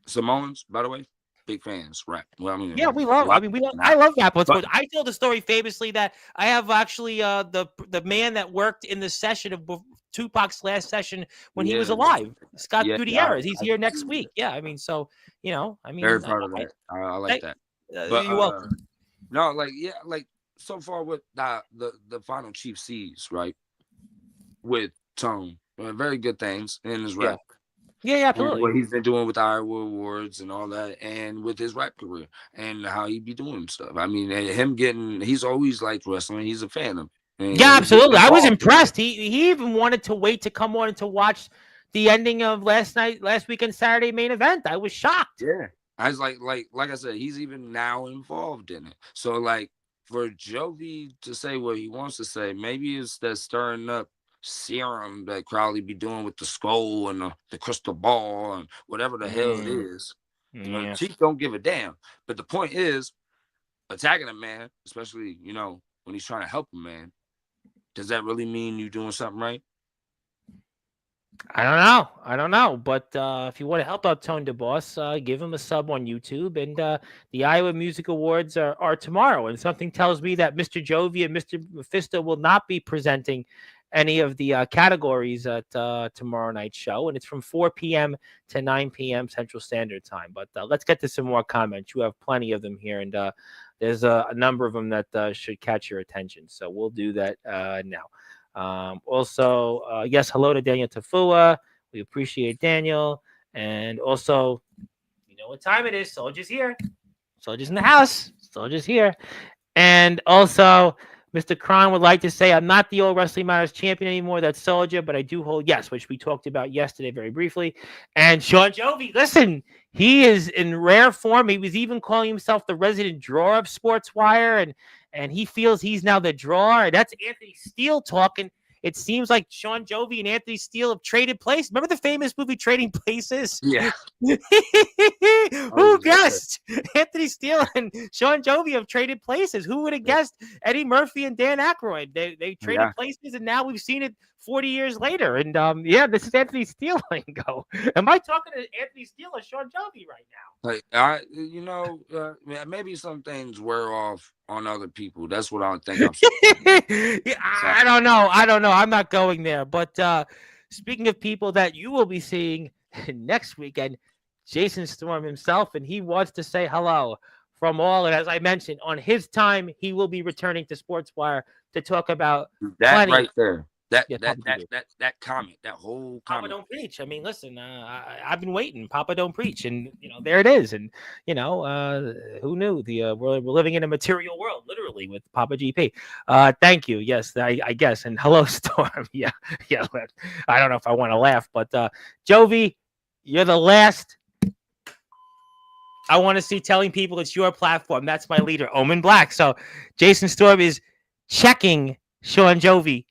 Samoans, by the way, big fans, rap. Well, I mean, yeah, we love. I mean, I love rap. But I told the story famously that I have actually the man that worked in the session of Tupac's last session when he was Yeah, alive. Scott yeah, Gutierrez. He's here next week. Yeah, I mean, so very proud of that. I like that. But you're welcome. no, like so far with the final Chief Seas, right? With Tone, very good things in his Yeah. rap. Yeah, And absolutely. what he's been doing with the Iowa Awards and all that, and with his rap career and how he be doing stuff. I mean, and he's always liked wrestling. He's a fan of it. Yeah, And he's absolutely. I was involved. impressed. He even wanted to wait to come on and to watch the ending of last weekend Saturday main event. I was shocked. Yeah. I was like I said, he's even now involved in it. So like for Jovi to say what he wants to say, maybe it's that stirring up serum that Crowley be doing with the skull and the crystal ball and whatever the hell it is. Yeah. Chief don't give a damn. But the point is, attacking a man, especially, when he's trying to help a man, does that really mean you're doing something right? I don't know. But if you want to help out Tone DeBoss, give him a sub on YouTube. And the Iowa Music Awards are tomorrow. And something tells me that Mr. Jovi and Mr. Mephisto will not be presenting any of the categories at tomorrow night's show. And it's from 4 p.m. to 9 p.m. Central Standard Time. But let's get to some more comments. You have plenty of them here. And there's a number of them that should catch your attention. So we'll do that now. Also, yes, hello to Daniel Tafua. We appreciate Daniel. And also, you know what time it is. Soldiers here. Soldiers in the house. Soldiers here. And also, Mr. Kron would like to say, I'm not the old Wrestling Matters champion anymore. That's Soldier, but I do hold yes, which we talked about yesterday very briefly. And Sean Jovi, listen, he is in rare form. He was even calling himself the resident drawer of Sportswire, and he feels he's now the drawer. That's Anthony Steele talking. It seems like Sean Jovi and Anthony Steele have traded places. Remember the famous movie Trading Places? Yeah. Who guessed? Anthony Steele and Sean Jovi have traded places. Who would have guessed Eddie Murphy and Dan Aykroyd? They traded places, and now we've seen it 40 years later. And this is Anthony Steele lingo. Am I talking to Anthony Steele or Sean Jovi right now? Like maybe some things wear off on other people. That's what I think I'm saying. Yeah, I don't know. I'm not going there. But speaking of people that you will be seeing next weekend, Jason Storm himself, and he wants to say hello from all. And as I mentioned, on his time, he will be returning to Sportswire to talk about that right there. That comment, that whole comment. Papa don't preach. I mean, listen, I've been waiting. Papa don't preach, and there it is. And who knew? We're living in a material world, literally, with Papa GP. Thank you. Yes, I guess. And hello, Storm. yeah. I don't know if I want to laugh, but Jovi, you're the last. I want to see telling people it's your platform. That's my leader, Omen Black. So Jason Storm is checking Sean Jovi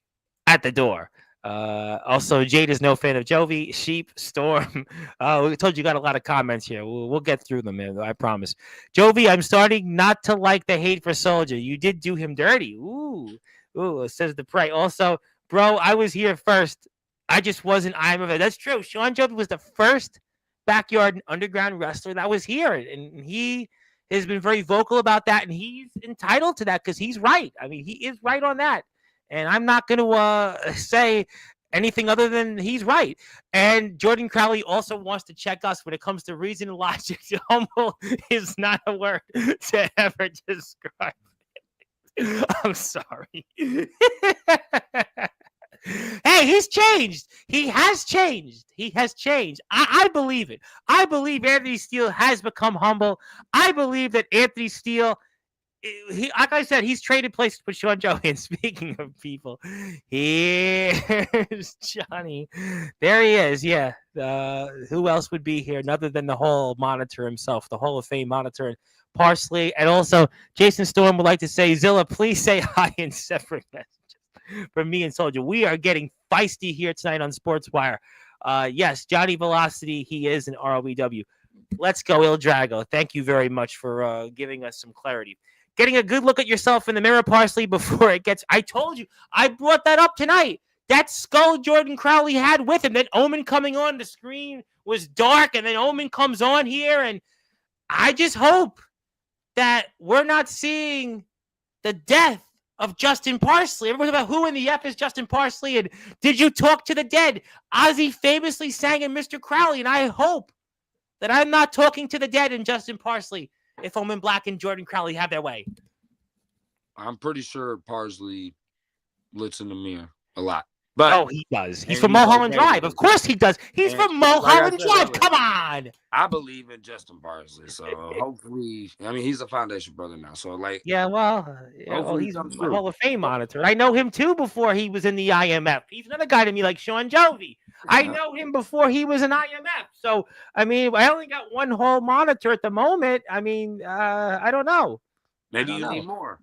at the door. Also, Jade is no fan of Jovi. Sheep, Storm. We told you got a lot of comments here. We'll get through them, man. I promise. Jovi, I'm starting not to like the hate for Soldier. You did do him dirty. Ooh, says the prey. Also, bro, I was here first. I just wasn't. That's true. Sean Jovi was the first backyard underground wrestler that was here, and he has been very vocal about that, and he's entitled to that because he's right. I mean, he is right on that. And I'm not going to say anything other than he's right. And Jordan Crowley also wants to check us when it comes to reason and logic. Humble is not a word to ever describe it. I'm sorry. Hey, he's changed. He has changed. I believe it. I believe Anthony Steele has become humble. I believe that Anthony Steele, like I said, he's traded places with Sean Jovi. And speaking of people, here's Johnny. There he is. Yeah. Who else would be here other than the Hall monitor himself, the Hall of Fame monitor, and Parsley. And also, Jason Storm would like to say, Zilla, please say hi in separate messages from me and Soldier. We are getting feisty here tonight on Sportswire. Yes, Johnny Velocity, he is an ROEW. Let's go, Il Drago. Thank you very much for giving us some clarity. Getting a good look at yourself in the mirror, Parsley, before it gets... I told you. I brought that up tonight. That skull Jordan Crowley had with him, that Omen coming on the screen was dark, and then Omen comes on here, and I just hope that we're not seeing the death of Justin Parsley. Everyone's about who in the F is Justin Parsley, and did you talk to the dead? Ozzy famously sang in Mr. Crowley, and I hope that I'm not talking to the dead in Justin Parsley if Omen Black and Jordan Crowley have their way. I'm pretty sure Parsley looks in the mirror a lot. But he does. He's from Mulholland Drive. Of course he does. He's from Mulholland Drive. Come on. I believe in Justin Parsley. So hopefully, I mean, he's a foundation brother now. So he's a Hall of Fame monitor. I know him too before he was in the IMF. He's another guy to me like Sean Jovi. I know him before he was an IMF. So, I mean, I only got one Hall monitor at the moment. I mean, I don't know. Maybe you need more.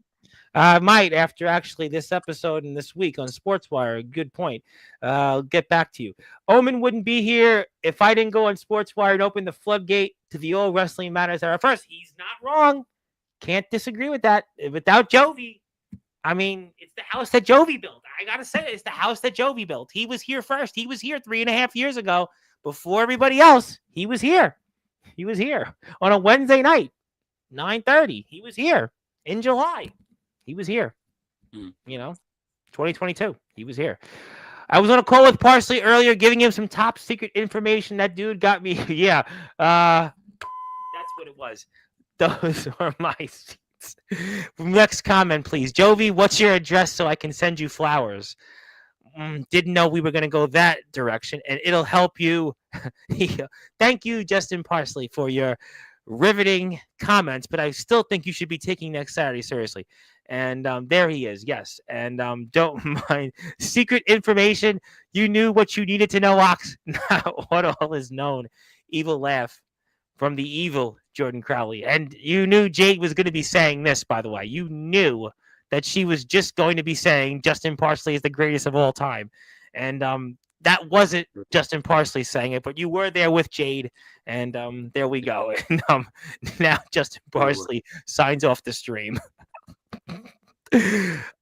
I might after actually this episode and this week on Sportswire. Good point. I'll get back to you. Omen wouldn't be here if I didn't go on Sportswire and open the floodgate to the All Wrestling Matters era first. He's not wrong. Can't disagree with that. Without Jovi, I mean, it's the house that Jovi built. I got to say it's the house that Jovi built. He was here first. He was here 3.5 years ago before everybody else. He was here. He was here on a Wednesday night, 9:30. He was here in July. He was here, 2022. He was here. I was on a call with Parsley earlier, giving him some top secret information. That dude got me. Yeah, that's what it was. Those are my seats. Next comment, please. Jovi, what's your address so I can send you flowers? Didn't know we were going to go that direction, and it'll help you. Thank you, Justin Parsley, for your riveting comments, but I still think you should be taking next Saturday seriously. And there he is, yes. And don't mind secret information. You knew what you needed to know, Ox. Not what all is known. Evil laugh from the evil Jordan Crowley. And you knew Jade was going to be saying this, by the way. You knew that she was just going to be saying Justin Parsley is the greatest of all time. And that wasn't Justin Parsley saying it, but you were there with Jade. And there we go. And now Justin Parsley signs off the stream.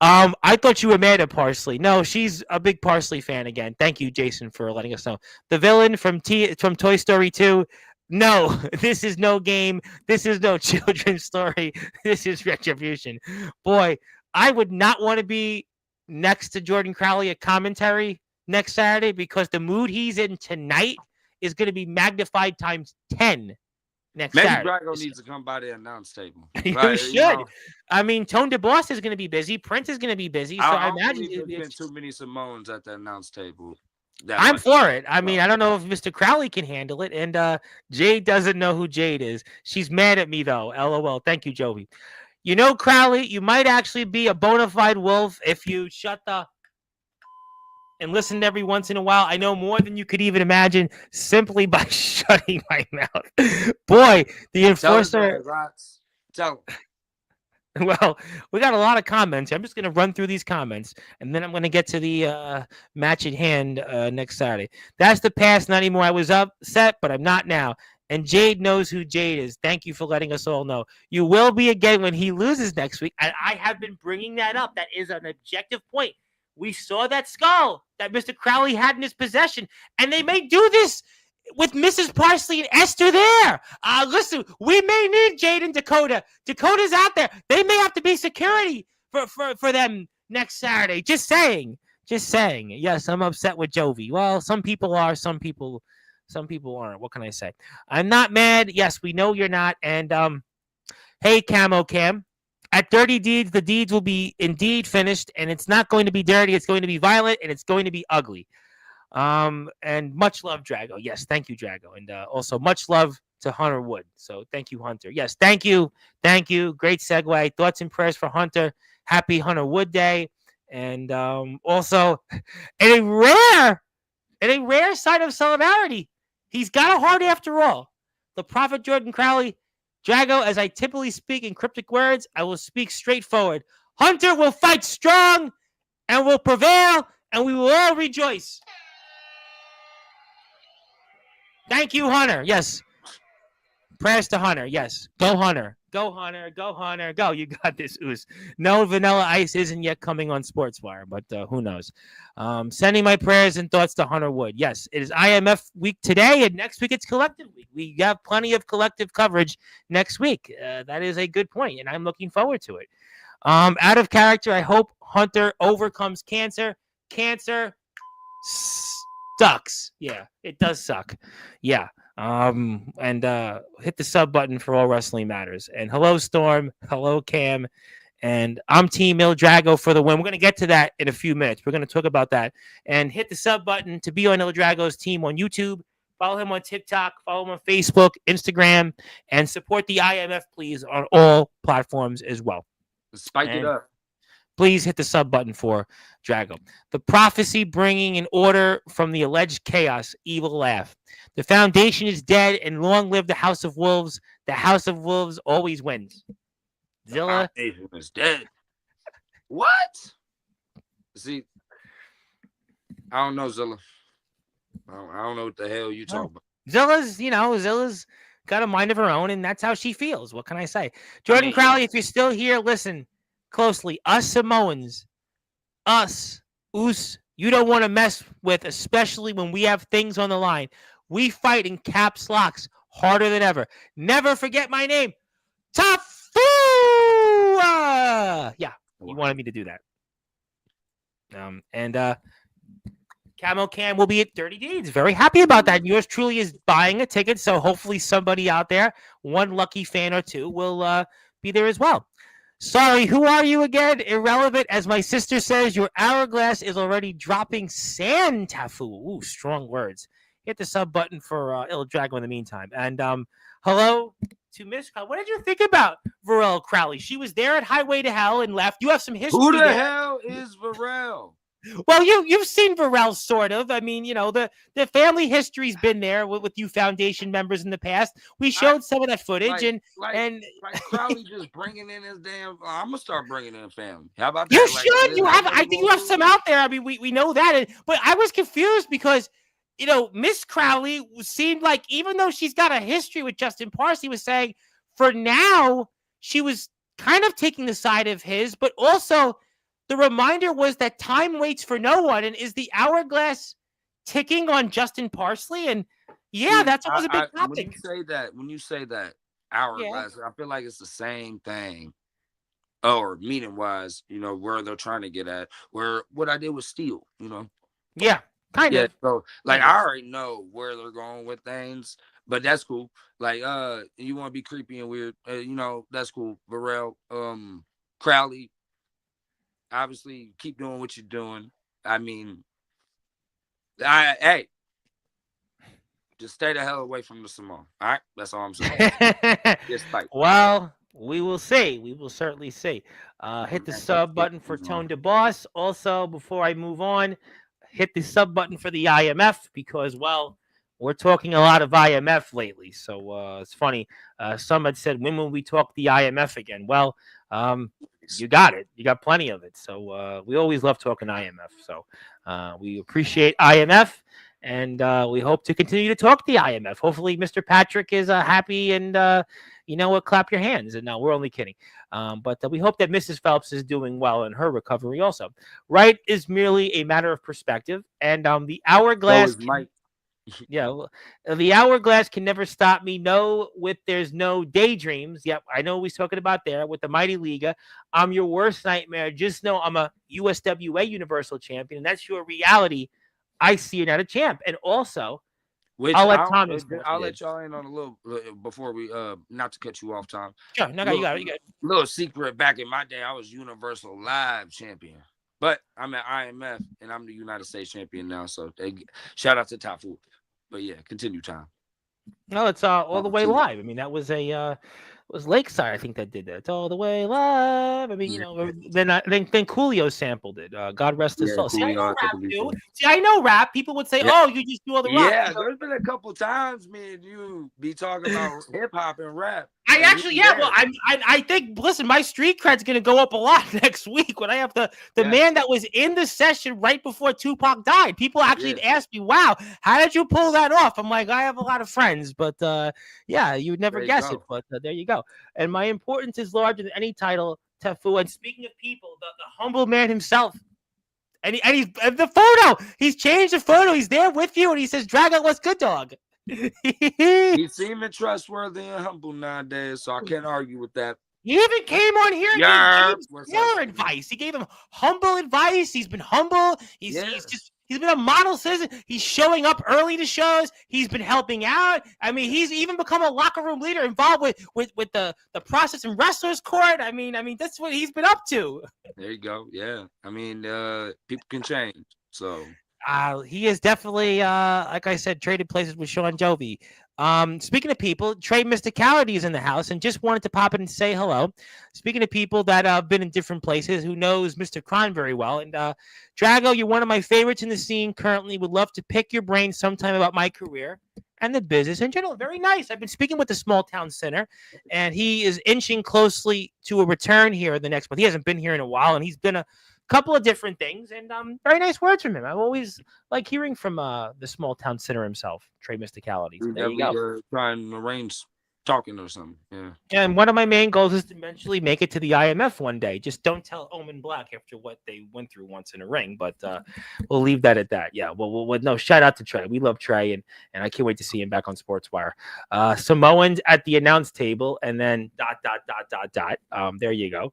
I thought you were mad at Parsley. No, she's a big Parsley fan again. Thank you, Jason, for letting us know. The villain from Toy Story 2. No, this is no game. This is no children's story. This is Retribution. Boy, I would not want to be next to Jordan Crowley at commentary next Saturday because the mood he's in tonight is going to be magnified times 10. Maybe Saturday. Drago needs to come by the announce table. You should. I mean, Tone DeBoss is going to be busy. Prince is going to be busy. So I imagine there's been too many Simones at the announce table. I'm for it. I mean, I don't know if Mr. Crowley can handle it. And Jade doesn't know who Jade is. She's mad at me, though. LOL. Thank you, Jovi. You know, Crowley, you might actually be a bona fide wolf if you shut the... and listened every once in a while. I know more than you could even imagine simply by shutting my mouth. Boy, the enforcer... Tell Well, we got a lot of comments. I'm just going to run through these comments, and then I'm going to get to the match at hand next Saturday. That's the past, not anymore. I was upset, but I'm not now. And Jade knows who Jade is. Thank you for letting us all know. You will be again when he loses next week. And I have been bringing that up. That is an objective point. We saw that skull that Mr. Crowley had in his possession, and they may do this with Mrs. Parsley and Esther there. Listen, we may need Jade and Dakota. Dakota's out there. They may have to be security for them next Saturday. Just saying. Yes, I'm upset with Jovi. Well, some people are, some people aren't. What can I say? I'm not mad. Yes, we know you're not. And hey, Camo Cam. At Dirty Deeds, the deeds will be indeed finished, and it's not going to be dirty. It's going to be violent, and it's going to be ugly. And much love, Drago. Yes, thank you, Drago. And also much love to Hunter Wood. So thank you, Hunter. Yes, thank you. Great segue. Thoughts and prayers for Hunter. Happy Hunter Wood Day. And also, in a rare sign of solidarity, he's got a heart after all. The Prophet Jordan Crowley. Drago, as I typically speak in cryptic words, I will speak straightforward. Hunter will fight strong and will prevail, and we will all rejoice. Thank you, Hunter. Yes. Prayers to Hunter. Yes. Go, Hunter. Go, Hunter. Go, Hunter. Go. You got this, Oos. No, Vanilla Ice isn't yet coming on Sportswire, but who knows? Sending my prayers and thoughts to Hunter Wood. Yes, it is IMF week today, and next week it's collective week. We have plenty of collective coverage next week. That is a good point, and I'm looking forward to it. Out of character, I hope Hunter overcomes cancer. Cancer sucks. Yeah, it does suck. Yeah. And hit the sub button for All Wrestling Matters. And hello, Storm. Hello, Cam. And I'm Team Il Drago for the win. We're going to get to that in a few minutes. We're going to talk about that. And hit the sub button to be on Il Drago's team on YouTube. Follow him on TikTok. Follow him on Facebook, Instagram, and support the IMF, please, on all platforms as well. Spike it up. Please hit the sub button for Drago. The prophecy bringing an order from the alleged chaos, evil laugh. The foundation is dead, and long live the House of Wolves. The House of Wolves always wins. Zilla. The foundation is dead. What? See, I don't know, Zilla. I don't know what the hell you talking about. Zilla's got a mind of her own, and that's how she feels. What can I say? Jordan Crowley, if you're still here, listen closely. Us Samoans, you don't want to mess with, especially when we have things on the line. We fight in caps locks harder than ever. Never forget my name, Tafu. Yeah, you wanted me to do that. Camo Cam will be at 30 Deeds. Very happy about that. Yours truly is buying a ticket, so hopefully somebody out there, one lucky fan or two, will be there as well. Sorry, who are you again? Irrelevant. As my sister says, your hourglass is already dropping sand, Tafu. Ooh, strong words. Hit the sub button for Il Drago in the meantime. And hello to Miss Crowley. What did you think about Varel Crowley? She was there at Highway to Hell and left. You have some history. Who the there. hell is Varel? Well, you've seen Varel, sort of. I mean, the family history's been there with you Foundation members in the past. We showed some of that footage, and Crowley just bringing in his damn. I'm gonna start bringing in family. How about that? You should. You have. I think you have some out there. I mean, we know that, but I was confused because Miss Crowley seemed like, even though she's got a history with Justin Parsley, was saying for now she was kind of taking the side of his, but also. The reminder was that time waits for no one, and is the hourglass ticking on Justin Parsley? And that was a big topic. When you say that hourglass, I feel like it's the same thing, or meaning wise, where they're trying to get at. Where what I did was Steel, Yeah, kind of. So I already know where they're going with things, but that's cool. Like, you want to be creepy and weird, that's cool. Varel, Crowley. Obviously, keep doing what you're doing. I mean, hey, just stay the hell away from the Samoan. All right, that's all I'm saying. Just fight. Well, we will see. We will certainly see. Hit the sub button for Tone DeBoss. Also, before I move on, hit the sub button for the IMF because, we're talking a lot of IMF lately. So it's funny. Some had said, when will we talk the IMF again? Well, you got it. You got plenty of it. So we always love talking IMF. So we appreciate IMF, and we hope to continue to talk the IMF. Hopefully, Mr. Patrick is happy, and clap your hands. And no, we're only kidding. But we hope that Mrs. Phelps is doing well in her recovery also. Right is merely a matter of perspective, and the hourglass. The hourglass can never stop me. There's no daydreams. Yep, I know we're talking about there with the Mighty Liga. I'm your worst nightmare. Just know I'm a USWA Universal Champion, and that's your reality. I see you're not a champ. And also, I'll let y'all in on a little before we not to cut you off, Tom. Sure, no, you got it. Little secret. Back in my day, I was Universal Live Champion. But I'm at IMF, and I'm the United States champion now. So shout out to Tafu. But yeah, continue, Tom. No, it's all the way live. I mean, that was it was Lakeside, I think, that did that. It's all the way live. I mean, then Coolio sampled it. God rest his soul. See, I know rap. People would say, "Oh, you just do all the rap." Yeah, there's been a couple times me and you be talking about hip hop and rap. I think. Listen, my street cred's gonna go up a lot next week when I have the man that was in the session right before Tupac died. People actually asked me, "Wow, how did you pull that off?" I'm like, I have a lot of friends, but you would never guess it. But there you go. And my importance is larger than any title, Tefu. And speaking of people, the humble man himself. And he's the photo. He's changed the photo. He's there with you, and he says, "Drago, what's good, dog?" He seems trustworthy and humble nowadays, so I can't argue with that. He even came on here and gave Yeah, James what's up, Taylor Steve? advice. He gave him humble advice. He's been humble. Yes. He's been a model citizen. He's showing up early to shows. He's been helping out. I mean, he's even become a locker room leader involved with the process in wrestlers court. I mean that's what he's been up to. There you go. Yeah. I mean, people can change. So He is definitely, like I said, traded places with Sean Jovi. Speaking of people, Trey Mysticality is in the house and just wanted to pop in and say hello. Speaking of people that have been in different places, who knows Mr. Crime very well. And Drago, you're one of my favorites in the scene currently. Would love to pick your brain sometime about my career and the business in general. Very nice. I've been speaking with the small town center, and he is inching closely to a return here the next month. He hasn't been here in a while, and he's been a couple of different things, and very nice words from him. I've always like hearing from the small town center himself, Trey Mysticality. So we there you definitely go. try and arrange talking or something. Yeah. And one of my main goals is to eventually make it to the IMF one day. Just don't tell Omen Black after what they went through once in a ring. But we'll leave that at that. Yeah. Well, no. Shout out to Trey. We love Trey, and I can't wait to see him back on Sportswire. Samoans at the announce table, and then ... There you go.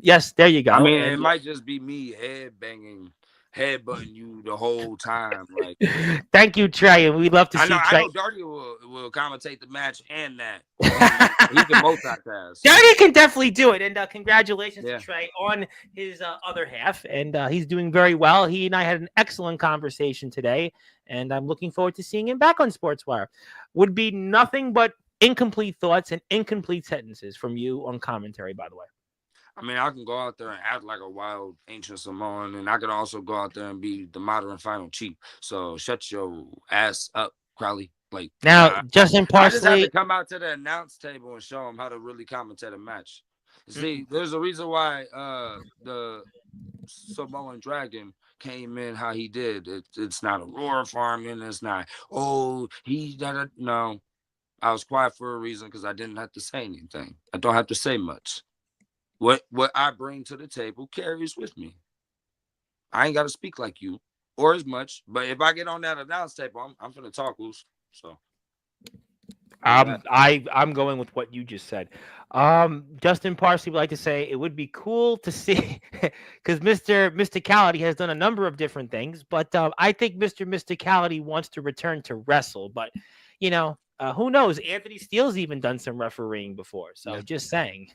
Yes, there you go. I mean, And it might just be me headbutting you the whole time. Like, thank you, Trey, and we'd love to see I Trey. know Darty will commentate the match and that. He can multitask. So. Darty can definitely do it, and congratulations to Yeah. Trey on his other half, and he's doing very well. He and I had an excellent conversation today, and I'm looking forward to seeing him back on Sportswire. Would be nothing but incomplete thoughts and incomplete sentences from you on commentary, by the way. I mean, I can go out there and act like a wild ancient Samoan, and I can also go out there and be the modern final chief. So shut your ass up, Crowley. Like, Now, Justin I just have to Parsley. come out to the announce table and show them how to really commentate a match. See, Mm. there's a reason why the Samoan Dragon came in how he did. It's not a roar farming. It's not, oh, no. I was quiet for a reason because I didn't have to say anything. I don't have to say much. What I bring to the table carries with me. I ain't got to speak like you or as much, but if I get on that announce table, I'm gonna talk loose. So I'm going with what you just said. Justin Parsley would like to say it would be cool to see because Mr. Mysticality has done a number of different things, but I think Mr. Mysticality wants to return to wrestle. But who knows? Anthony Steele's even done some refereeing before, so yeah. just saying.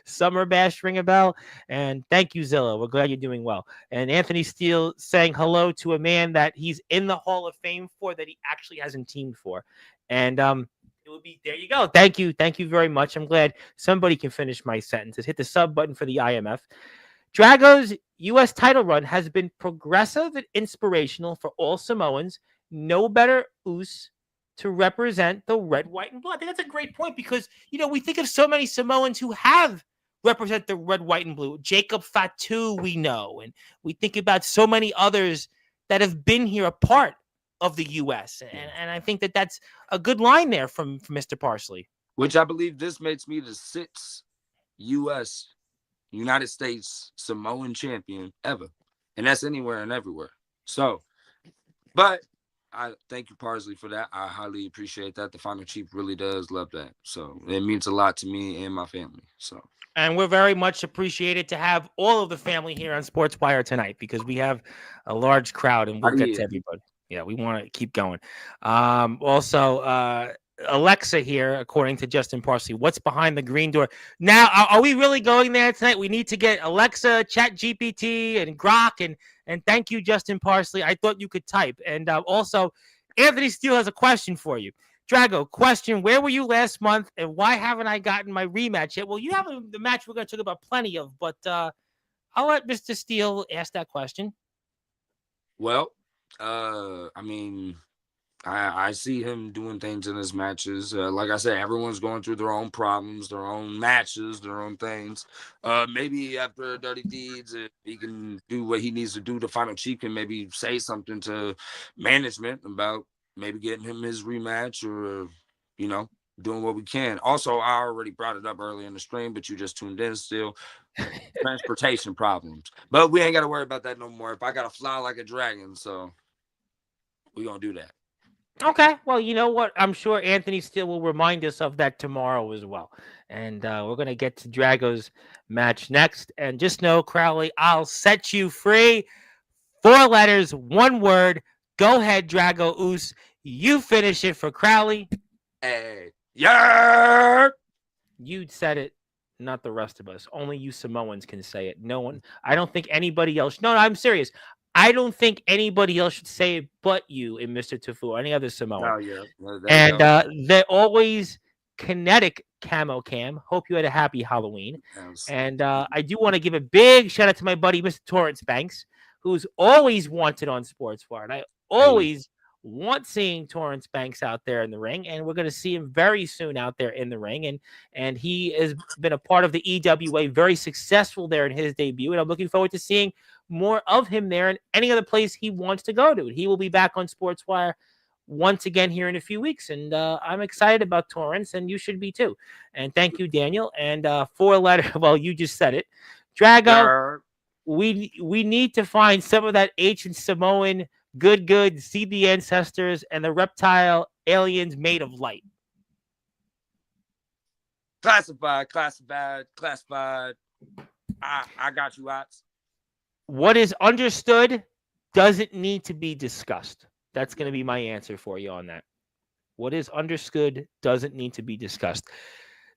Summer Bash ring a bell, and thank you, Zilla. We're glad you're doing well. And Anthony Steele saying hello to a man that he's in the Hall of Fame for that he actually hasn't teamed for, and it would be there. You go. Thank you very much. I'm glad somebody can finish my sentences. Hit the sub button for the IMF. Drago's U.S. title run has been progressive and inspirational for all Samoans. No better us to represent the red, white, and blue. I think that's a great point because we think of so many Samoans who have represent the red, white, and blue. Jacob Fatu, we know, and we think about so many others that have been here a part of the U.S. And I think that that's a good line there from Mr. Parsley. Which I believe this makes me the sixth U.S. United States Samoan champion ever, and that's anywhere and everywhere. So, but I thank you, Parsley, for that. I highly appreciate that. The final chief really does love that. So it means a lot to me and my family. So. And we're very much appreciated to have all of the family here on Sportswire tonight because we have a large crowd and we'll get to everybody. Yeah, we want to keep going. Also, Alexa here, according to Justin Parsley, what's behind the green door? Now, are we really going there tonight? We need to get Alexa, Chat GPT, and Grok, and thank you, Justin Parsley. I thought you could type. And also, Anthony Steele has a question for you. Drago, question, where were you last month, and why haven't I gotten my rematch yet? Well, you have the match we're going to talk about plenty of, but I'll let Mr. Steele ask that question. Well, I mean, I see him doing things in his matches. Like I said, everyone's going through their own problems, their own matches, their own things. Maybe after Dirty Deeds, if he can do what he needs to do, the final chief can maybe say something to management about maybe getting him his rematch or, doing what we can. Also, I already brought it up early in the stream, but you just tuned in still. Transportation problems. But we ain't got to worry about that no more. If I got to fly like a dragon, so we're going to do that. Okay. Well, you know what? I'm sure Anthony Steele will remind us of that tomorrow as well. And we're going to get to Drago's match next. And just know, Crowley, I'll set you free. 4 letters, 1 word. Go ahead, Drago Oos. You finish it for Crowley. Hey, yeah. You said it, not the rest of us. Only you Samoans can say it. No one. I don't think anybody else. No, I'm serious. I don't think anybody else should say it but you and Mr. Tufu or any other Samoan. Oh yeah. Well, there you And go. they're always kinetic camo cam. Hope you had a happy Halloween. And I do want to give a big shout out to my buddy, Mr. Torrance Banks, who's always wanted on Sportswire. And I Hey, always want seeing Torrance Banks out there in the ring. And we're going to see him very soon out there in the ring. And he has been a part of the EWA, very successful there in his debut. And I'm looking forward to seeing more of him there and any other place he wants to go to. He will be back on Sportswire once again here in a few weeks. And I'm excited about Torrance, and you should be too. And thank you, Daniel. And 4 letter, well, you just said it. Drago, yeah. we need to find some of that ancient Samoan good, see the ancestors and the reptile aliens made of light. Classified. I got you, Ots. What is understood doesn't need to be discussed. That's going to be my answer for you on that. What is understood doesn't need to be discussed.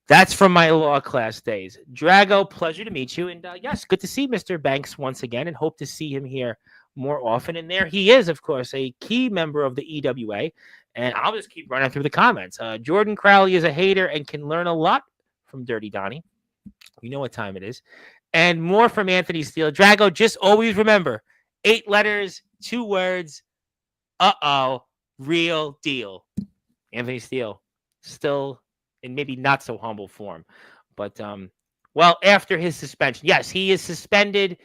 That's from my law class days. Drago, pleasure to meet you. And yes, good to see Mr. Banks once again and hope to see him here more often. And there he is, of course, a key member of the EWA. And I'll just keep running through the comments. Jordan Crowley is a hater and can learn a lot from Dirty Donnie. You know what time it is. And more from Anthony Steele. Drago, just always remember 8 letters, 2 words. Real deal. Anthony Steele, still in maybe not so humble form. But well, after his suspension, yes, he is suspended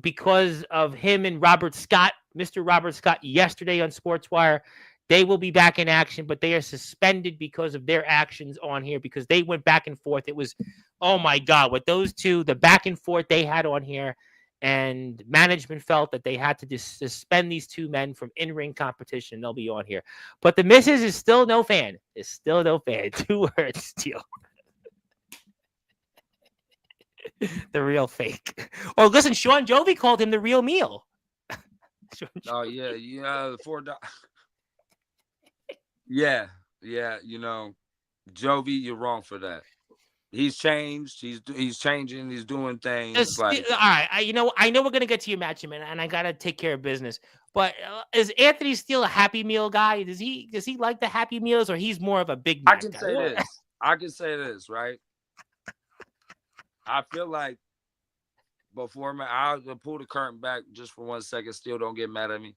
because of him and Robert Scott, Mr. Robert Scott, yesterday on Sportswire. They will be back in action, but they are suspended because of their actions on here because they went back and forth. It was, oh my God, with those two, the back and forth they had on here. And management felt that they had to just suspend these 2 men from in-ring competition. They'll be on here. But the missus is still no fan. Is still no fan. 2 words, Steele. The real fake. Oh, listen, Sean Jovi called him the real meal. Oh yeah. The $4. Yeah. You know, Jovi, you're wrong for that. He's changed. He's changing. He's doing things like. All right, I know we're gonna get to your match, man, and I gotta take care of business. But is Anthony Steele a Happy Meal guy? Does he like the Happy Meals, or he's more of a Big Mac guy? I can say this, right? I feel like before I'll pull the curtain back just for 1 second. Still, don't get mad at me.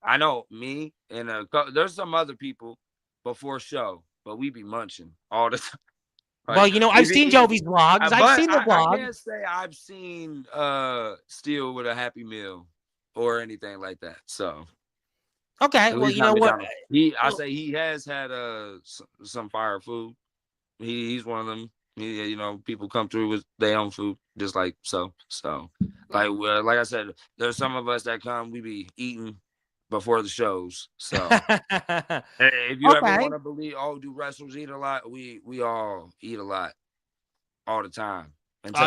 I know me and there's some other people before show, but we be munching all the time. Right? Well, you know, I've seen Jovi's vlogs. I've seen the vlog. I can't say I've seen Steele with a Happy Meal or anything like that. So okay, well, you know what? I say he has had some fire food. He's one of them. You know, people come through with their own food, just like so. Like I said, there's some of us that come, we be eating before the shows. So if you ever want to believe, do wrestlers eat a lot? We all eat a lot all the time.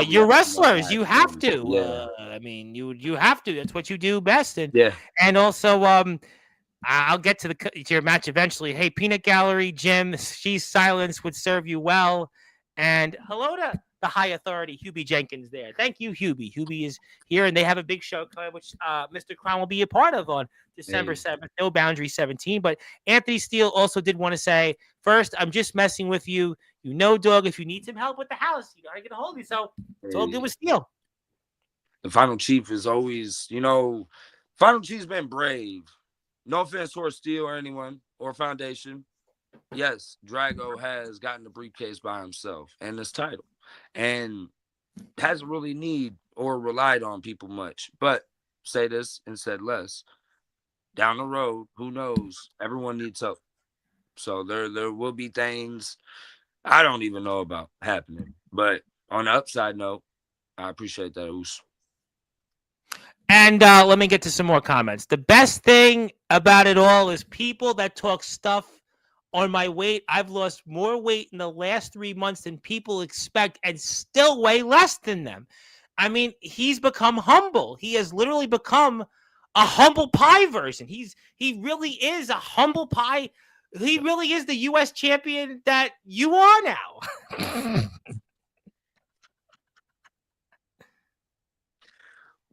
You're wrestlers. You have to. Yeah. I mean, you have to. That's what you do best. And also, I'll get to your match eventually. Hey, Peanut Gallery, Jim, she's silence would serve you well. And hello to the high authority, Hubie Jenkins there. Thank you, Hubie. Hubie is here, and they have a big show coming, which Mr. Crown will be a part of on December 7th, No Boundary 17. But Anthony Steele also did want to say, first, I'm just messing with you. You know, dog, if you need some help with the house, you got to get a hold of me. So it's all good with Steele. The Final Chief is always, Final Chief's been brave. No offense towards Steele or anyone or Foundation. Yes, Drago has gotten the briefcase by himself and this title and hasn't really need or relied on people much. But say this and said less. Down the road, who knows? Everyone needs help. So there will be things I don't even know about happening. But on the upside note, I appreciate that, Oos. And let me get to some more comments. The best thing about it all is people that talk stuff on my weight. I've lost more weight in the last 3 months than people expect and still weigh less than them. I mean, he's become humble. He has literally become a humble pie version. He really is a humble pie. He really is the U.S. champion that you are now.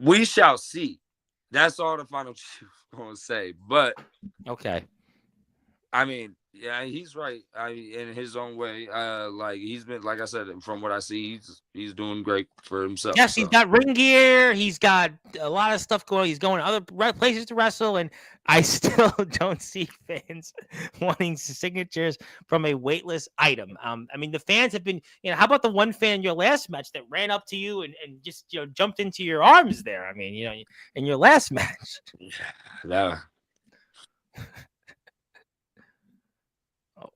We shall see. That's all the final chief gonna say. But Okay. I mean, yeah, he's right. In his own way, like he's been, like I said, from what I see, he's doing great for himself. Yes, he's So got ring gear. He's got a lot of stuff going. He's going to other places to wrestle, and I still don't see fans wanting signatures from a weightless item. I mean, the fans have been. How about the one fan in your last match that ran up to you and just jumped into your arms there? I mean, in your last match. yeah,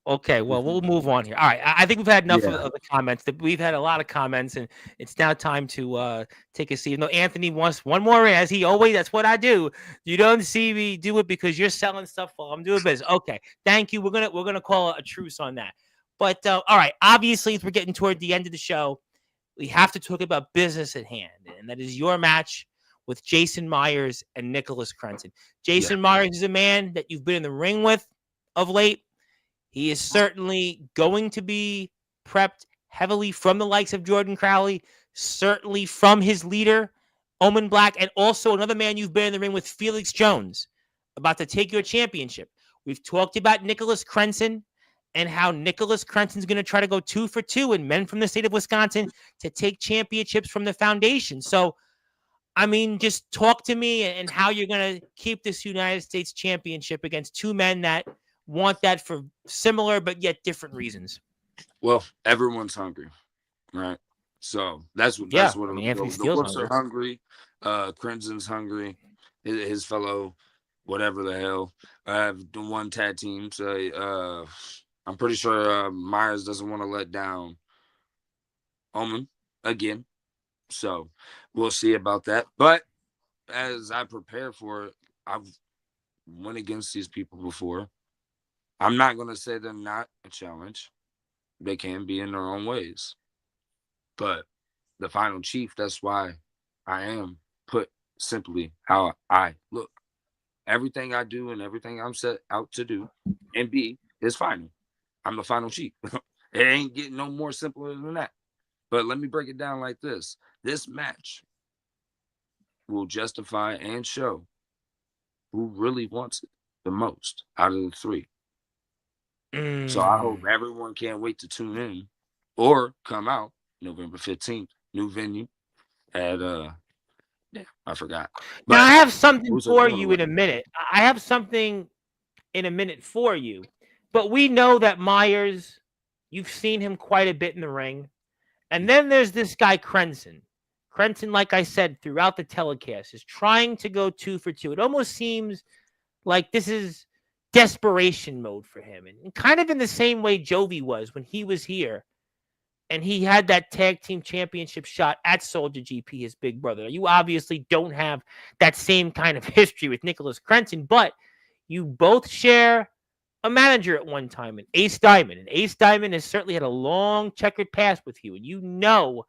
Okay, well, we'll move on here. All right, I think we've had enough yeah. of the comments. We've had a lot of comments, and it's now time to take a seat. No, Anthony wants one more, as he always. That's what I do. You don't see me do it because you're selling stuff while I'm doing business. Okay, thank you. We're gonna call a truce on that. But all right, obviously, as we're getting toward the end of the show, we have to talk about business at hand, and that is your match with Jason Myers and Nicholas Crenson. Jason Myers is a man that you've been in the ring with of late. He is certainly going to be prepped heavily from the likes of Jordan Crowley, certainly from his leader, Omen Black, and also another man you've been in the ring with, Felix Jones, about to take your championship. We've talked about Nicholas Crenson and how Nicholas Crenson's going to try to go 2 for 2 in men from the state of Wisconsin to take championships from the foundation. So, I mean, just talk to me and how you're going to keep this United States championship against two men that want that for similar but yet different reasons. Well, everyone's hungry, right? So that's what Yeah, I mean, Anthony the Steele's Wolves hungry. are hungry. Crimson's hungry. His fellow, whatever the hell, have the one tag team. So I'm pretty sure Myers doesn't want to let down Omen again. So we'll see about that. But as I prepare for it, I've went against these people before. I'm not going to say they're not a challenge. They can be in their own ways. But the final chief, that's why I am put simply how I look. Everything I do and everything I'm set out to do and be is final. I'm the final chief. It ain't getting no more simpler than that. But let me break it down like this. This match will justify and show who really wants it the most out of the three. So I hope everyone can't wait to tune in or come out November 15th, new venue at yeah, I forgot. Now, But I have something who's for going to you in win? a minute. I have something in a minute for you. But we know that Myers, you've seen him quite a bit in the ring. And then there's this guy, Crenson. Crenson, like I said, throughout the telecast, is trying to go 2 for 2. It almost seems like this is desperation mode for him. And kind of in the same way Jovi was when he was here. And he had that tag team championship shot at Soldier GP, his big brother. You obviously don't have that same kind of history with Nicholas Crenson, but you both share a manager at one time, an Ace Diamond. And Ace Diamond has certainly had a long checkered past with you. And you know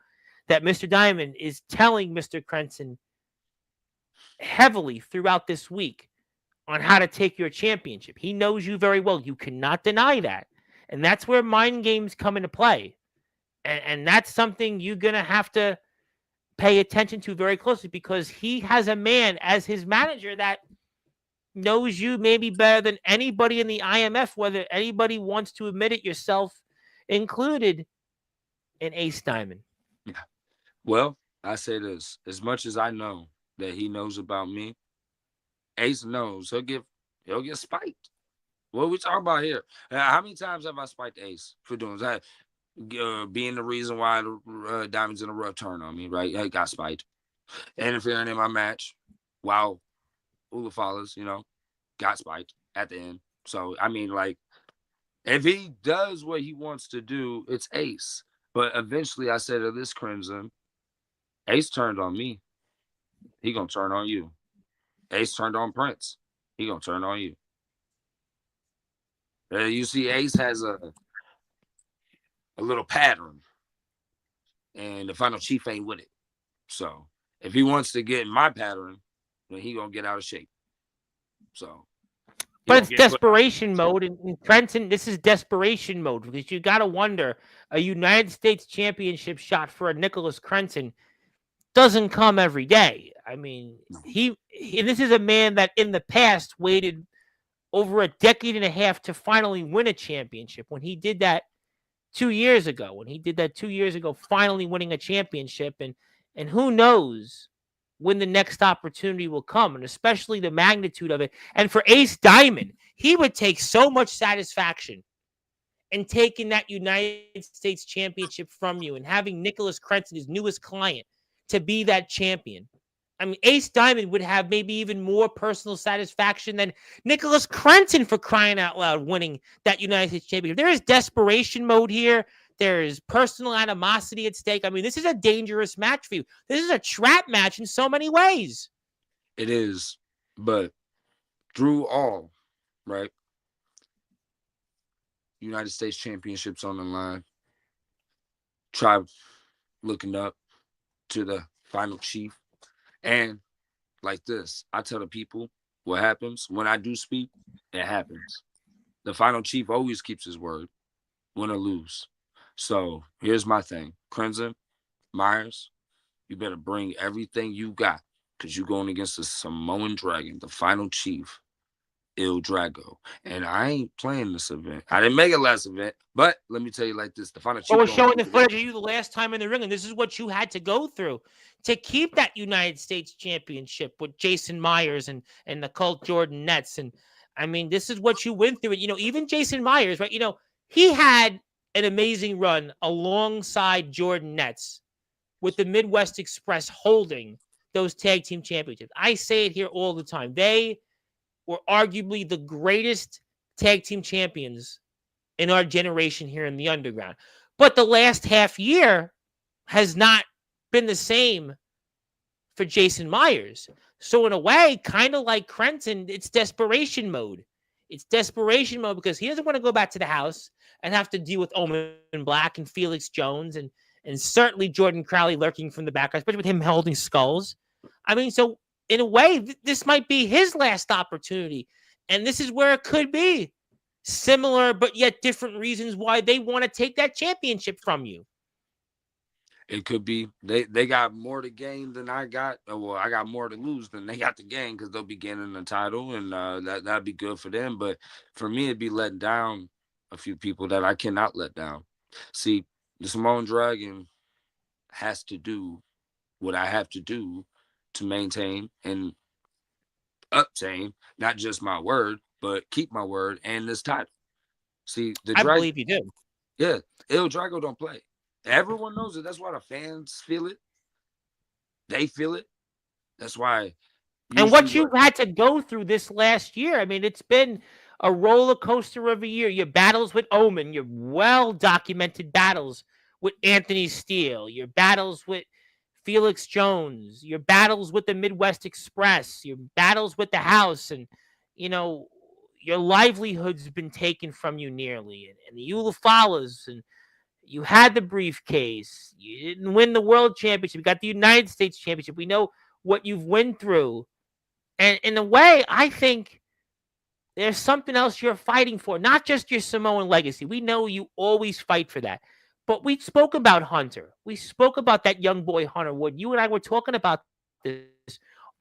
that Mr. Diamond is telling Mr. Crenson heavily throughout this week on how to take your championship. He knows you very well. You cannot deny that. And that's where mind games come into play. And that's something you're going to have to pay attention to very closely because he has a man as his manager that knows you maybe better than anybody in the IMF, whether anybody wants to admit it, yourself included, in Ace Diamond. Yeah. Well, I say this. As much as I know that he knows about me, Ace knows he'll get spiked. What are we talking about here? How many times have I spiked Ace for doing that? Being the reason why the Diamond's in a rough turn on me, right? I got spiked. Interfering in my match. Wow. Ula follows, got spiked at the end. So, I mean, like, if he does what he wants to do, it's Ace. But eventually I said to this Crimson, Ace turned on me. he gonna turn on you. Ace turned on Prince. He gonna turn on you. You see, Ace has a little pattern, and the final chief ain't with it. So if he wants to get in my pattern, then he gonna get out of shape. So he But gonna it's get put out. desperation mode, and Trenton, this is desperation mode because you got to wonder a United States Championship shot for a Nicholas Crenton doesn't come every day. I mean, and this is a man that in the past waited over a decade and a half to finally win a championship. When he did that 2 years ago, finally winning a championship, and who knows when the next opportunity will come, and especially the magnitude of it. And for Ace Diamond, he would take so much satisfaction in taking that United States championship from you and having Nicholas Crenton, his newest client, to be that champion. I mean, Ace Diamond would have maybe even more personal satisfaction than Nicholas Crenton, for crying out loud, winning that United States championship. There is desperation mode here. There is personal animosity at stake. I mean, this is a dangerous match for you. This is a trap match in so many ways. It is, but through all, right? United States Championships on the line. Try looking up to the final chief. And like this, I tell the people what happens when I do speak, it happens. The final chief always keeps his word, win or lose. So here's my thing. Crimson, Myers, you better bring everything you got because you're going against the Samoan Dragon, the final chief, Drago. And I ain't playing this event. I didn't make it last event, but let me tell you like this: the final Well, chief we're don't showing the keep it in. footage of you the last time in the ring, and this is what you had to go through to keep that United States championship with Jason Myers and the Colt Jordan Nets. And I mean, this is what you went through. And even Jason Myers, right? He had an amazing run alongside Jordan Nets with the Midwest Express holding those tag team championships. I say it here all the time. They were arguably the greatest tag team champions in our generation here in the underground. But the last half year has not been the same for Jason Myers. So in a way, kind of like Crenton, it's desperation mode. It's desperation mode because he doesn't want to go back to the house and have to deal with Omen Black and Felix Jones and certainly Jordan Crowley lurking from the background, especially with him holding skulls. I mean, so in a way, this might be his last opportunity. And this is where it could be similar, but yet different reasons why they want to take that championship from you. It could be they got more to gain than I got. Well, I got more to lose than they got to gain because they'll be gaining the title, and that'd be good for them. But for me, it'd be letting down a few people that I cannot let down. See, the Samoan Dragon has to do what I have to do to maintain and obtain not just my word, but keep my word and this title. See, the I Dragon, believe you do. yeah, Drago don't play. Everyone knows it. That's why the fans feel it. They feel it. That's why And usually what what you've had to go through this last year, I mean, it's been a roller coaster of a year. Your battles with Omen, your well documented battles with Anthony Steele, your battles with Felix Jones, your battles with the Midwest Express, your battles with the House, and you know, your livelihood's been taken from you nearly, and the Ulifalas, and you had the briefcase. You didn't win the world championship. You got the United States championship. We know what you've went through. And in a way, I think there's something else you're fighting for, not just your Samoan legacy. We know you always fight for that. But we spoke about Hunter. We spoke about that young boy, Hunter Wood. You and I were talking about this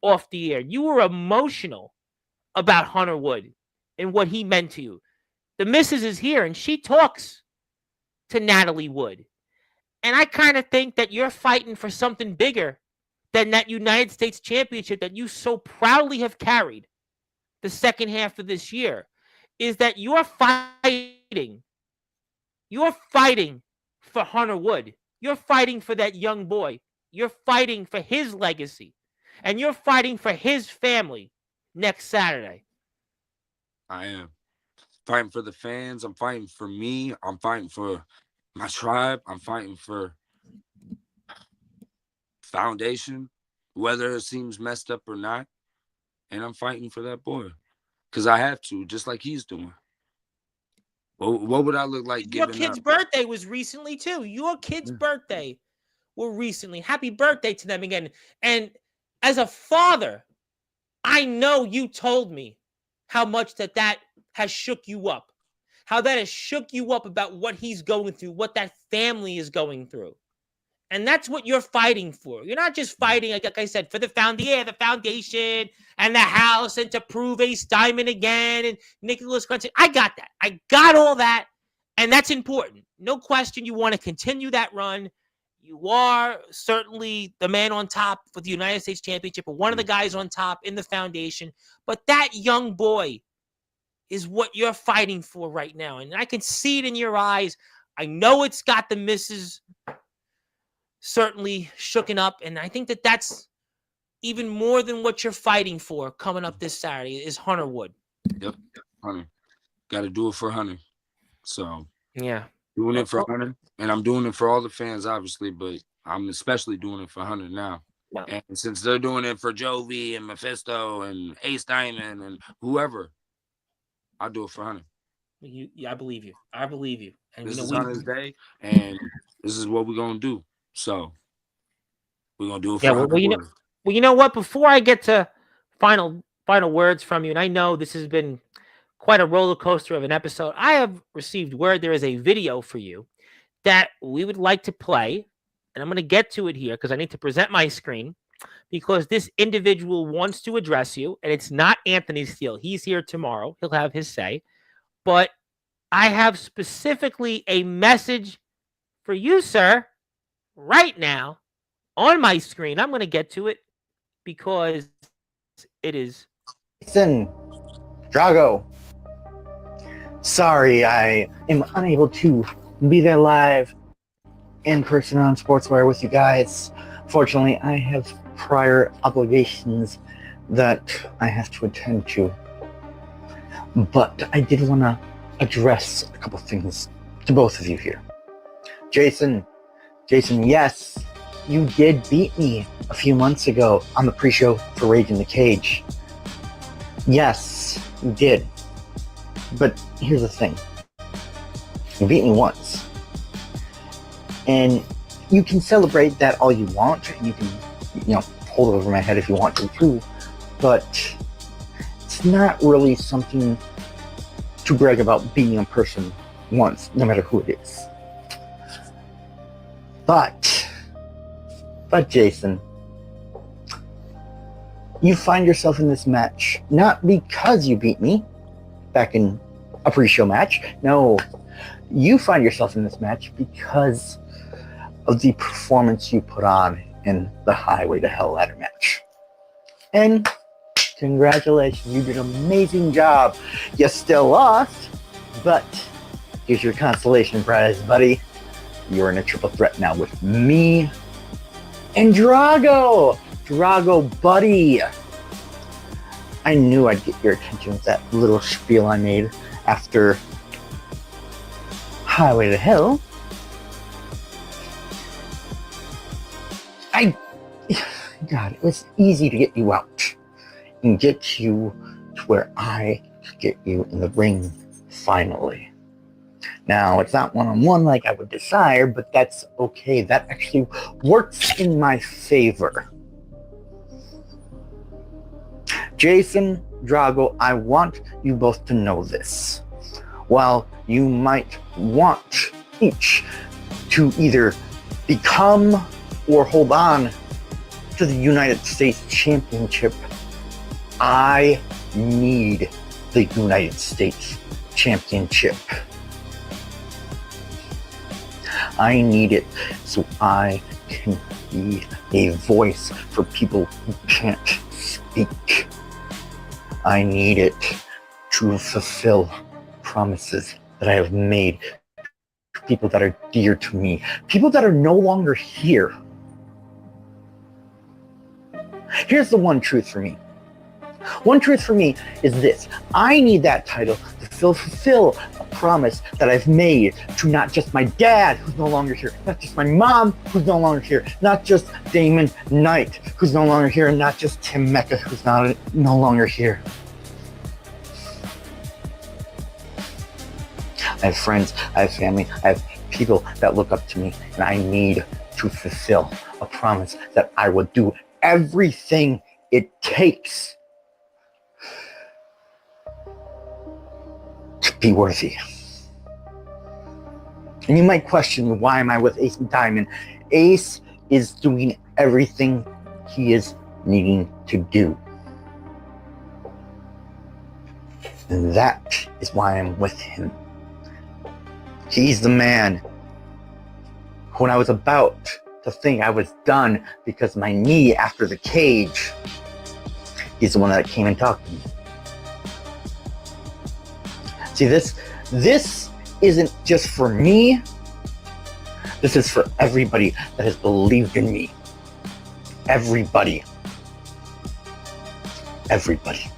off the air. You were emotional about Hunter Wood and what he meant to you. The missus is here and she talks to Natalie Wood. And I kind of think that you're fighting for something bigger than that United States championship that you so proudly have carried the second half of this year. Is that you're fighting for Hunter Wood. You're fighting for that young boy. You're fighting for his legacy. And you're fighting for his family next Saturday. I am fighting for the fans. I'm fighting for me. I'm fighting for my tribe. I'm fighting for foundation. whether it seems messed up or not. And I'm fighting for that boy because I have to, just like he's doing. What would I look like Your giving kid's up? birthday was recently too. Your kid's birthday were recently. Happy birthday to them again. And as a father, I know you told me how much that has shook you up. How that has shook you up about what he's going through, what that family is going through. And that's what you're fighting for. You're not just fighting, like I said, for the foundation and the house and to prove Ace Diamond again and Nicholas Crunch. I got that. I got all that. And that's important. No question you want to continue that run. You are certainly the man on top for the United States Championship, or one of the guys on top in the foundation. But that young boy is what you're fighting for right now. And I can see it in your eyes. I know it's got the misses certainly shooken up. And I think that's even more than what you're fighting for coming up this Saturday is Hunter Wood. Yep, Hunter. Got to do it for Hunter. So, yeah. Doing it for Hunter. And I'm doing it for all the fans, obviously, but I'm especially doing it for Hunter now. Wow. And since they're doing it for Jovi and Mephisto and Ace Diamond and whoever, I'll do it for Hunter. I believe you. I believe you. And this is Hunter's day, and this is what we're going to do. So we're going to do it for Hunter. Well, you know what? Before I get to final words from you, and I know this has been quite a roller coaster of an episode, I have received word there is a video for you that we would like to play, and I'm going to get to it here because I need to present my screen because this individual wants to address you, and it's not Anthony Steele. He's here tomorrow. He'll have his say. But I have specifically a message for you, sir, right now on my screen. I'm going to get to it because it is. Listen, Drago. Sorry, I am unable to be there live in person on Sportzwire with you guys. Fortunately, I have prior obligations that I have to attend to. But I did want to address a couple things to both of you here. Jason, yes, you did beat me a few months ago on the pre-show for Rage in the Cage. Yes, you did. But here's the thing. You beat me once. And you can celebrate that all you want, and you can, hold it over my head if you want to too. But it's not really something to brag about beating a person once, no matter who it is. But Jason, you find yourself in this match not because you beat me back in a pre-show match. No, you find yourself in this match because of the performance you put on in the Highway to Hell ladder match. And congratulations, you did an amazing job. You still lost, but here's your consolation prize, buddy. You're in a triple threat now with me and Drago. Drago, buddy. I knew I'd get your attention with that little spiel I made after Highway to Hell. God, it was easy to get you out and get you to where I could get you in the ring finally. Now, it's not one-on-one like I would desire, but that's okay. That actually works in my favor. Jason, Drago, I want you both to know this. While you might want each to either become or hold on to the United States Championship, I need the United States Championship. I need it so I can be a voice for people who can't speak. I need it to fulfill promises that I have made to people that are dear to me, people that are no longer here. Here's the one truth for me. One truth for me is this. I need that title to fulfill a promise that I've made to not just my dad, who's no longer here, not just my mom, who's no longer here, not just Damon Knight, who's no longer here, and not just Tim Mecca, who's no longer here. I have friends, I have family, I have people that look up to me, and I need to fulfill a promise that I will do everything it takes to be worthy. And you might question, why am I with Ace Diamond? Ace is doing everything he is needing to do. And that is why I'm with him. He's the man. When I was about to think I was done because of my knee after the cage, he's the one that came and talked to me. See, this isn't just for me. This is for everybody that has believed in me. Everybody. Everybody.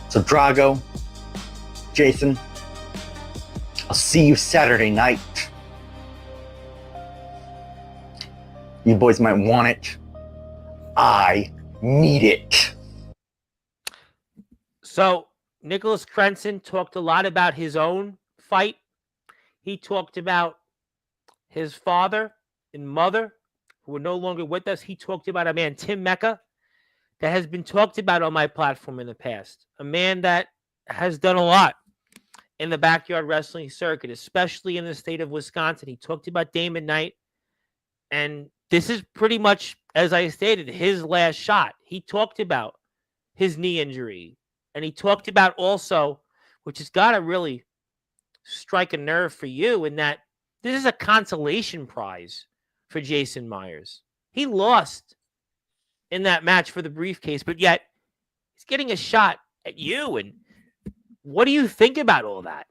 So Drago, Jason, I'll see you Saturday night. You boys might want it. I need it. So Nicholas Crenson talked a lot about his own fight. He talked about his father and mother who are no longer with us. He talked about a man, Tim Mecca, that has been talked about on my platform in the past. A man that has done a lot in the backyard wrestling circuit, especially in the state of Wisconsin. He talked about Damon Knight, and this is pretty much, as I stated, his last shot. He talked about his knee injury, and he talked about also, which has got to really strike a nerve for you, in that this is a consolation prize for Jason Myers. He lost in that match for the briefcase, but yet he's getting a shot at you. And what do you think about all that?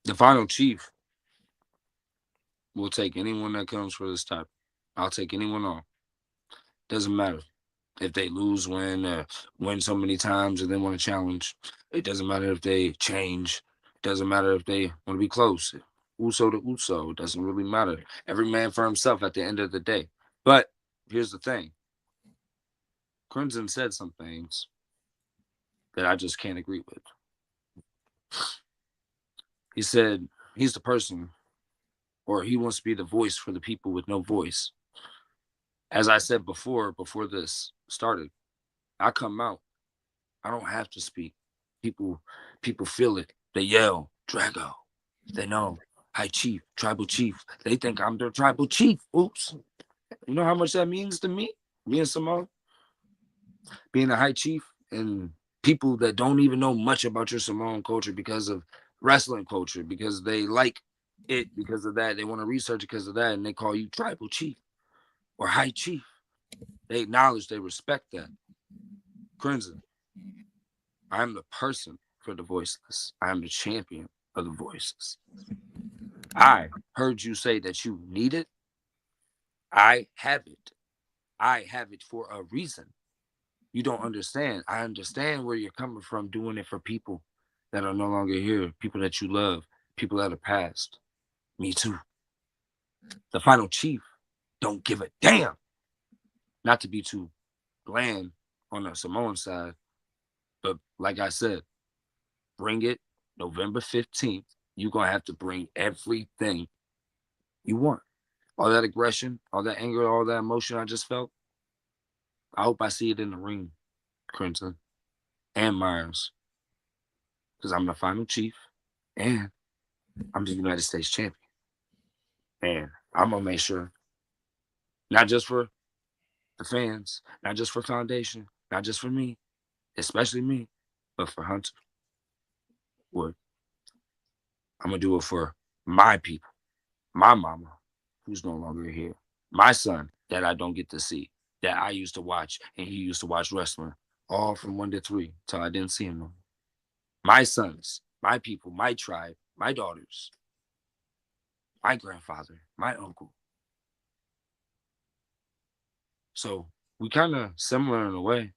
The final chief will take anyone that comes for this title. I'll take anyone on. Doesn't matter if they lose, win, win so many times and then want to challenge. It doesn't matter if they change. It doesn't matter if they want to be close. Uso to Uso, it doesn't really matter. Every man for himself at the end of the day. But here's the thing. Crimson said some things that I just can't agree with. He said he's the person, or he wants to be the voice for the people with no voice. As I said before this started, I come out. I don't have to speak. People feel it. They yell, Drago. They know. High Chief, Tribal Chief. They think I'm their Tribal Chief. Oops. You know how much that means to me? Me and Simone? Being a High Chief, and people that don't even know much about your Samoan culture because of wrestling culture, because they like it because of that. They want to research it because of that, and they call you Tribal Chief or High Chief. They acknowledge, they respect that. Crimson, I am the person for the voiceless. I am the champion of the voiceless. I heard you say that you need it. I have it. I have it for a reason. You don't understand. I understand where you're coming from, doing it for people that are no longer here, people that you love, people that are past. Me too. The final chief don't give a damn. Not to be too bland on the Samoan side, but like I said, bring it November 15th. You're going to have to bring everything you want. All that aggression, all that anger, all that emotion I just felt. I hope I see it in the ring, Crimson and Myers, because I'm the final chief and I'm the United States champion. And I'm going to make sure, not just for the fans, not just for Foundation, not just for me, especially me, but for Hunter Wood. I'm going to do it for my people, my mama, who's no longer here, my son that I don't get to see, that I used to watch, and he used to watch wrestling, all from 1 to 3, till I didn't see him no more. My sons, my people, my tribe, my daughters, my grandfather, my uncle. So we kind of similar in a way.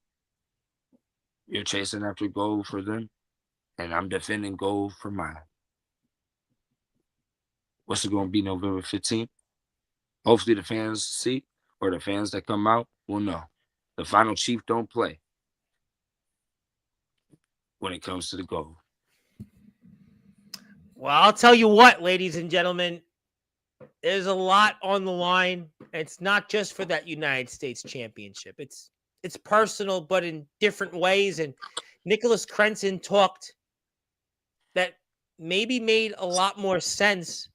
You're chasing after gold for them, and I'm defending gold for mine. What's it going to be November 15th? Hopefully the fans see, or the fans that come out will know. The final chief don't play when it comes to the gold. Well, I'll tell you what, ladies and gentlemen, there's a lot on the line. It's not just for that United States championship. It's personal, but in different ways. And Nicholas Crenson talked that maybe made a lot more sense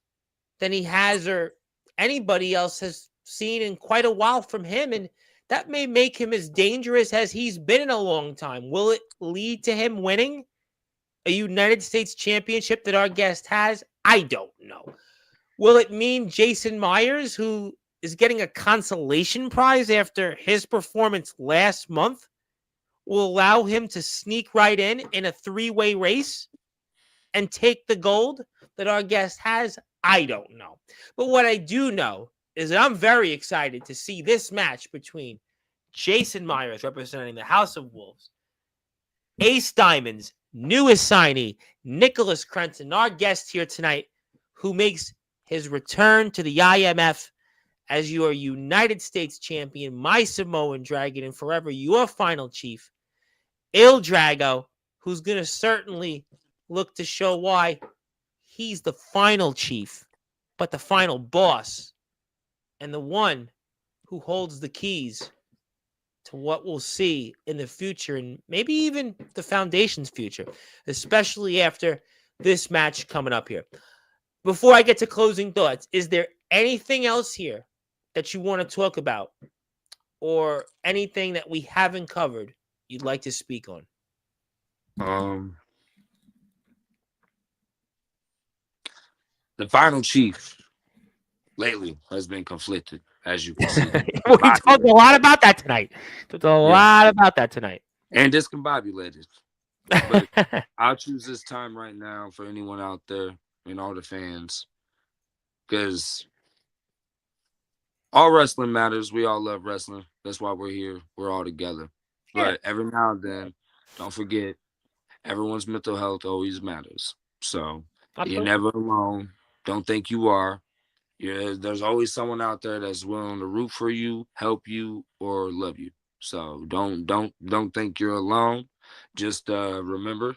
than he has or anybody else has seen in quite a while from him. And that may make him as dangerous as he's been in a long time. Will it lead to him winning a United States championship that our guest has? I don't know. Will it mean Jason Myers, who is getting a consolation prize after his performance last month, will allow him to sneak right in a three-way race and take the gold that our guest has? I don't know. But what I do know is that I'm very excited to see this match between Jason Myers, representing the House of Wolves, Ace Diamond's newest signee, Nicholas Crenson, our guest here tonight, who makes his return to the IMF as your United States champion, my Samoan Dragon, and forever your final chief, Il Drago, who's going to certainly look to show why he's the final chief, but the final boss, and the one who holds the keys to what we'll see in the future, and maybe even the Foundation's future, especially after this match coming up here. Before I get to closing thoughts, is there anything else here that you want to talk about, or anything that we haven't covered you'd like to speak on? The final chief lately has been conflicted, as you can see. We talked a lot about that tonight. And discombobulated. But I'll choose this time right now for anyone out there and all the fans, because all wrestling matters. We all love wrestling. That's why we're here. We're all together. But every now and then, don't forget, everyone's mental health always matters. So you're never alone. Don't think you are. There's always someone out there that's willing to root for you, help you, or love you. So don't think you're alone. Just remember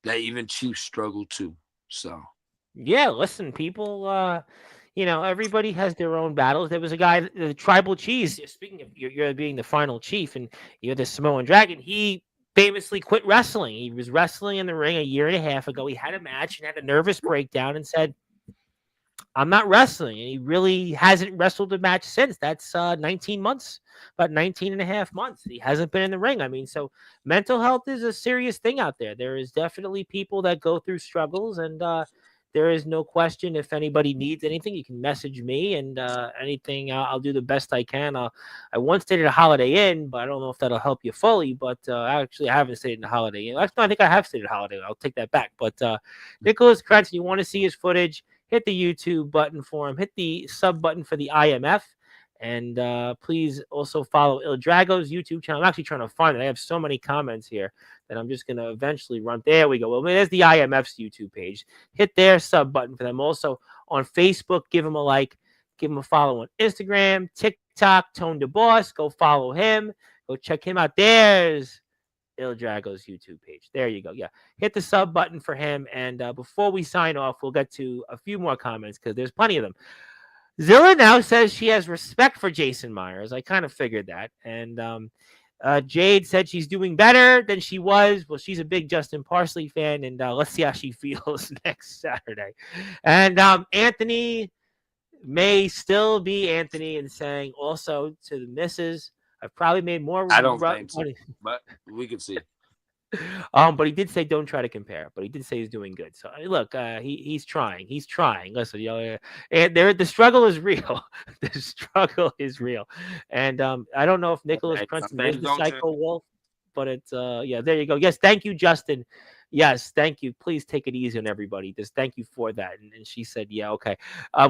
that even chiefs struggle too. So yeah, listen, people. Everybody has their own battles. There was a guy, the Tribal Cheese. Speaking of you're being the final chief, and you're the Samoan Dragon. He famously quit wrestling. He was wrestling in the ring a year and a half ago. He had a match and had a nervous breakdown and said, I'm not wrestling. And he really hasn't wrestled a match since. That's 19 months, about 19 and a half months. He hasn't been in the ring. I mean, so mental health is a serious thing out there. There is definitely people that go through struggles, and there is no question. If anybody needs anything, you can message me, and anything, I'll do the best I can. I once stayed at a Holiday Inn, but I don't know if that'll help you fully. But actually, I haven't stayed in a Holiday Inn. Actually, I think I have stayed at a Holiday Inn. I'll take that back. But Nicholas Crenson, you want to see his footage, hit the YouTube button for him. Hit the sub button for the IMF. And please also follow Il Drago's YouTube channel. I'm actually trying to find it. I have so many comments here that I'm just going to eventually run. There we go. Well, there's the IMF's YouTube page. Hit their sub button for them. Also on Facebook, give them a like. Give them a follow on Instagram, TikTok, Tone the Boss. Go follow him. Go check him out. There's Il Drago's YouTube page. There you go. Yeah. Hit the sub button for him. And before we sign off, we'll get to a few more comments because there's plenty of them. Zilla now says she has respect for Jason Myers. I kind of figured that. And Jade said she's doing better than she was. Well, she's a big Justin Parsley fan, and let's see how she feels next Saturday. And Anthony may still be Anthony and saying also to the missus, I've probably made more. I don't think so, but we can see. But he did say don't try to compare. But he did say he's doing good. So look, he's trying. He's trying. Listen, and the struggle is real. The struggle is real. And I don't know if Nicholas Crenson is the Psycho Wolf, but it's yeah. There you go. Yes, thank you, Justin. Yes, thank you. Please take it easy on everybody. Just thank you for that. And she said, yeah, okay.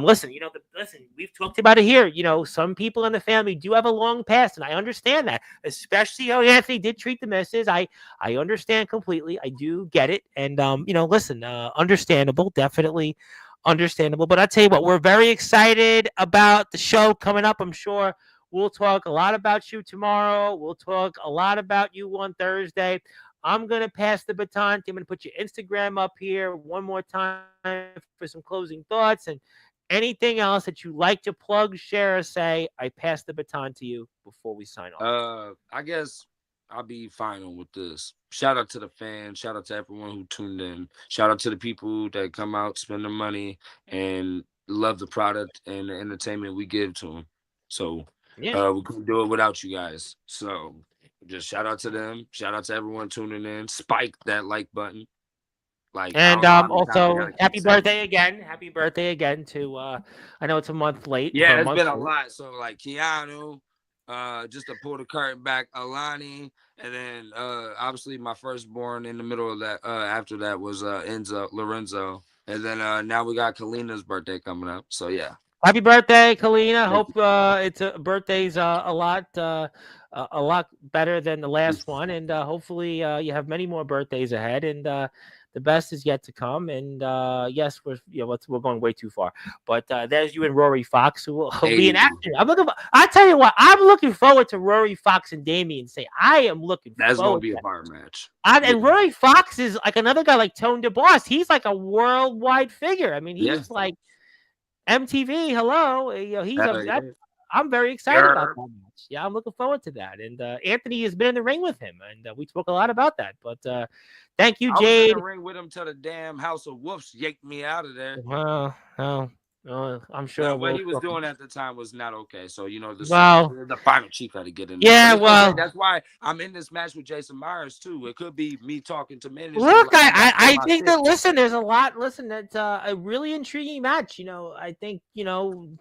Listen, listen, we've talked about it here. Some people in the family do have a long past, and I understand that, especially how Anthony did treat the missus. I understand completely. I do get it. And listen, understandable, definitely understandable. But I tell you what, we're very excited about the show coming up. I'm sure we'll talk a lot about you tomorrow. We'll talk a lot about you on Thursday. I'm going to pass the baton. I'm going to put your Instagram up here one more time for some closing thoughts and anything else that you like to plug, share, or say. I pass the baton to you before we sign off. I guess I'll be final with this. Shout out to the fans. Shout out to everyone who tuned in. Shout out to the people that come out, spend their money, and love the product and the entertainment we give to them. So we couldn't do it without you guys. So just shout out to them. Shout out to everyone tuning in. Spike that like button. Like, And also, happy birthday it. again. Happy birthday again to, I know it's a month late. Yeah, it's been a lot. So, like, Keanu, just to pull the curtain back, Alani, and then obviously my firstborn in the middle of that. After that was Lorenzo. And then now we got Kalina's birthday coming up. So, yeah. Happy birthday, Kalina. Hope it's birthday's a lot better than the last one, and hopefully you have many more birthdays ahead. And the best is yet to come. And yes, we're going way too far. But there's you and Rory Fox, who will be an actor. I tell you what, I'm looking forward to Rory Fox and Damian Say. I am looking. That's going to be a fire match. And Rory Fox is like another guy like Tone DeBoss. He's like a worldwide figure. I mean, he's like MTV, hello. I'm very excited about that match. Yeah, I'm looking forward to that. And Anthony has been in the ring with him, and we spoke a lot about that. But thank you, Jade. I was in the ring with him till the damn House of Wolves yanked me out of there. Well, I'm sure what he was doing at the time was not okay. So the final chief had to get in there. Yeah, well, that's why I'm in this match with Jason Myers too. It could be me talking to men. Look, I think that there's a lot. Listen, that's a really intriguing match. I think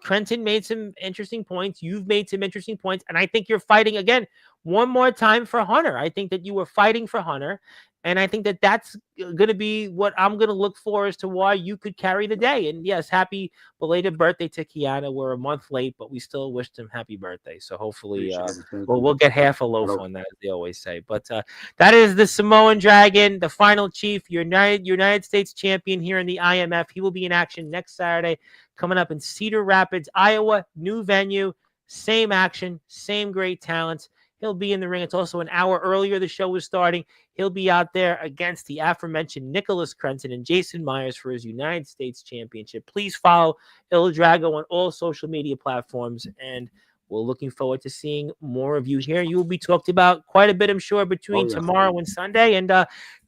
Trenton made some interesting points. You've made some interesting points, and I think you're fighting again one more time for Hunter. I think that you were fighting for Hunter. And I think that that's going to be what I'm going to look for as to why you could carry the day. And yes, happy belated birthday to Kiana. We're a month late, but we still wished him happy birthday. So hopefully we'll get half a loaf on that, as they always say. But that is the Samoan Dragon, the final chief, United States champion here in the IMF. He will be in action next Saturday, coming up in Cedar Rapids, Iowa, new venue, same action, same great talents. He'll be in the ring. It's also an hour earlier. The show was starting. He'll be out there against the aforementioned Nicholas Crenton and Jason Myers for his United States Championship. Please follow Il Drago on all social media platforms, and we're looking forward to seeing more of you here. You will be talked about quite a bit, I'm sure, between tomorrow and Sunday. And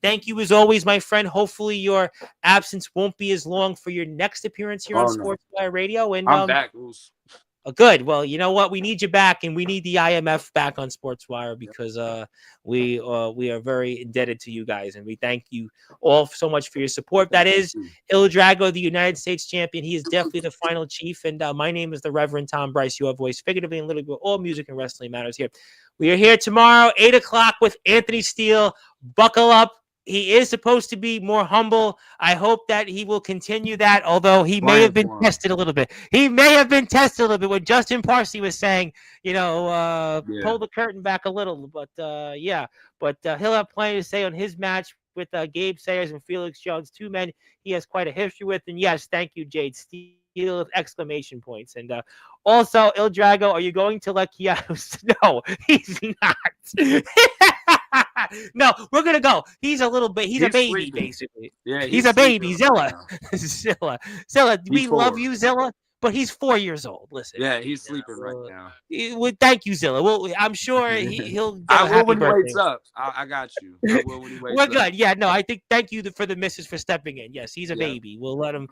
thank you, as always, my friend. Hopefully your absence won't be as long for your next appearance here on Sportswire Radio. And I'm back, Goose. Good. Well, you know what? We need you back, and we need the IMF back on Sportswire because we are very indebted to you guys, and we thank you all so much for your support. That is Il Drago, the United States champion. He is definitely the final chief, and my name is the Reverend Tom Bryce, your voice, figuratively and literally, all music and wrestling matters here. We are here tomorrow, 8 o'clock with Anthony Steele. Buckle up. He is supposed to be more humble. I hope that he will continue that, although he may have been tested a little bit. He may have been tested a little bit when Justin Parsley was saying, pull the curtain back a little. But, he'll have plenty to say on his match with Gabe Sayers and Felix Jones, two men he has quite a history with. And, yes, thank you, Jade Steele, with exclamation points. And also, Il Drago, are you going to let Keanu? No, he's not. No, we're gonna go. He's a little bit. He's a baby, sleeping. Basically. Yeah, he's a baby. Zilla. Zilla. We love you, Zilla. But he's 4 years old. Listen. Yeah, he's sleeping right now. Well, thank you, Zilla. Well, I'm sure he'll. I will when he wakes up. I got you. I will when he wakes up. We're good. Yeah, no, I think. Thank you for the missus for stepping in. Yes, he's a baby. We'll let him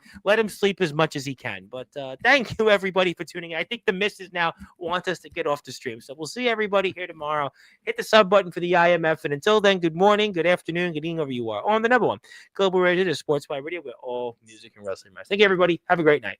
sleep as much as he can. But thank you everybody for tuning in. I think the missus now wants us to get off the stream, so we'll see everybody here tomorrow. Hit the sub button for the IMF, and until then, good morning, good afternoon, good evening, wherever you are on the number one global radio, Sportswire Radio, with all music and wrestling matters. Thank you, everybody. Have a great night.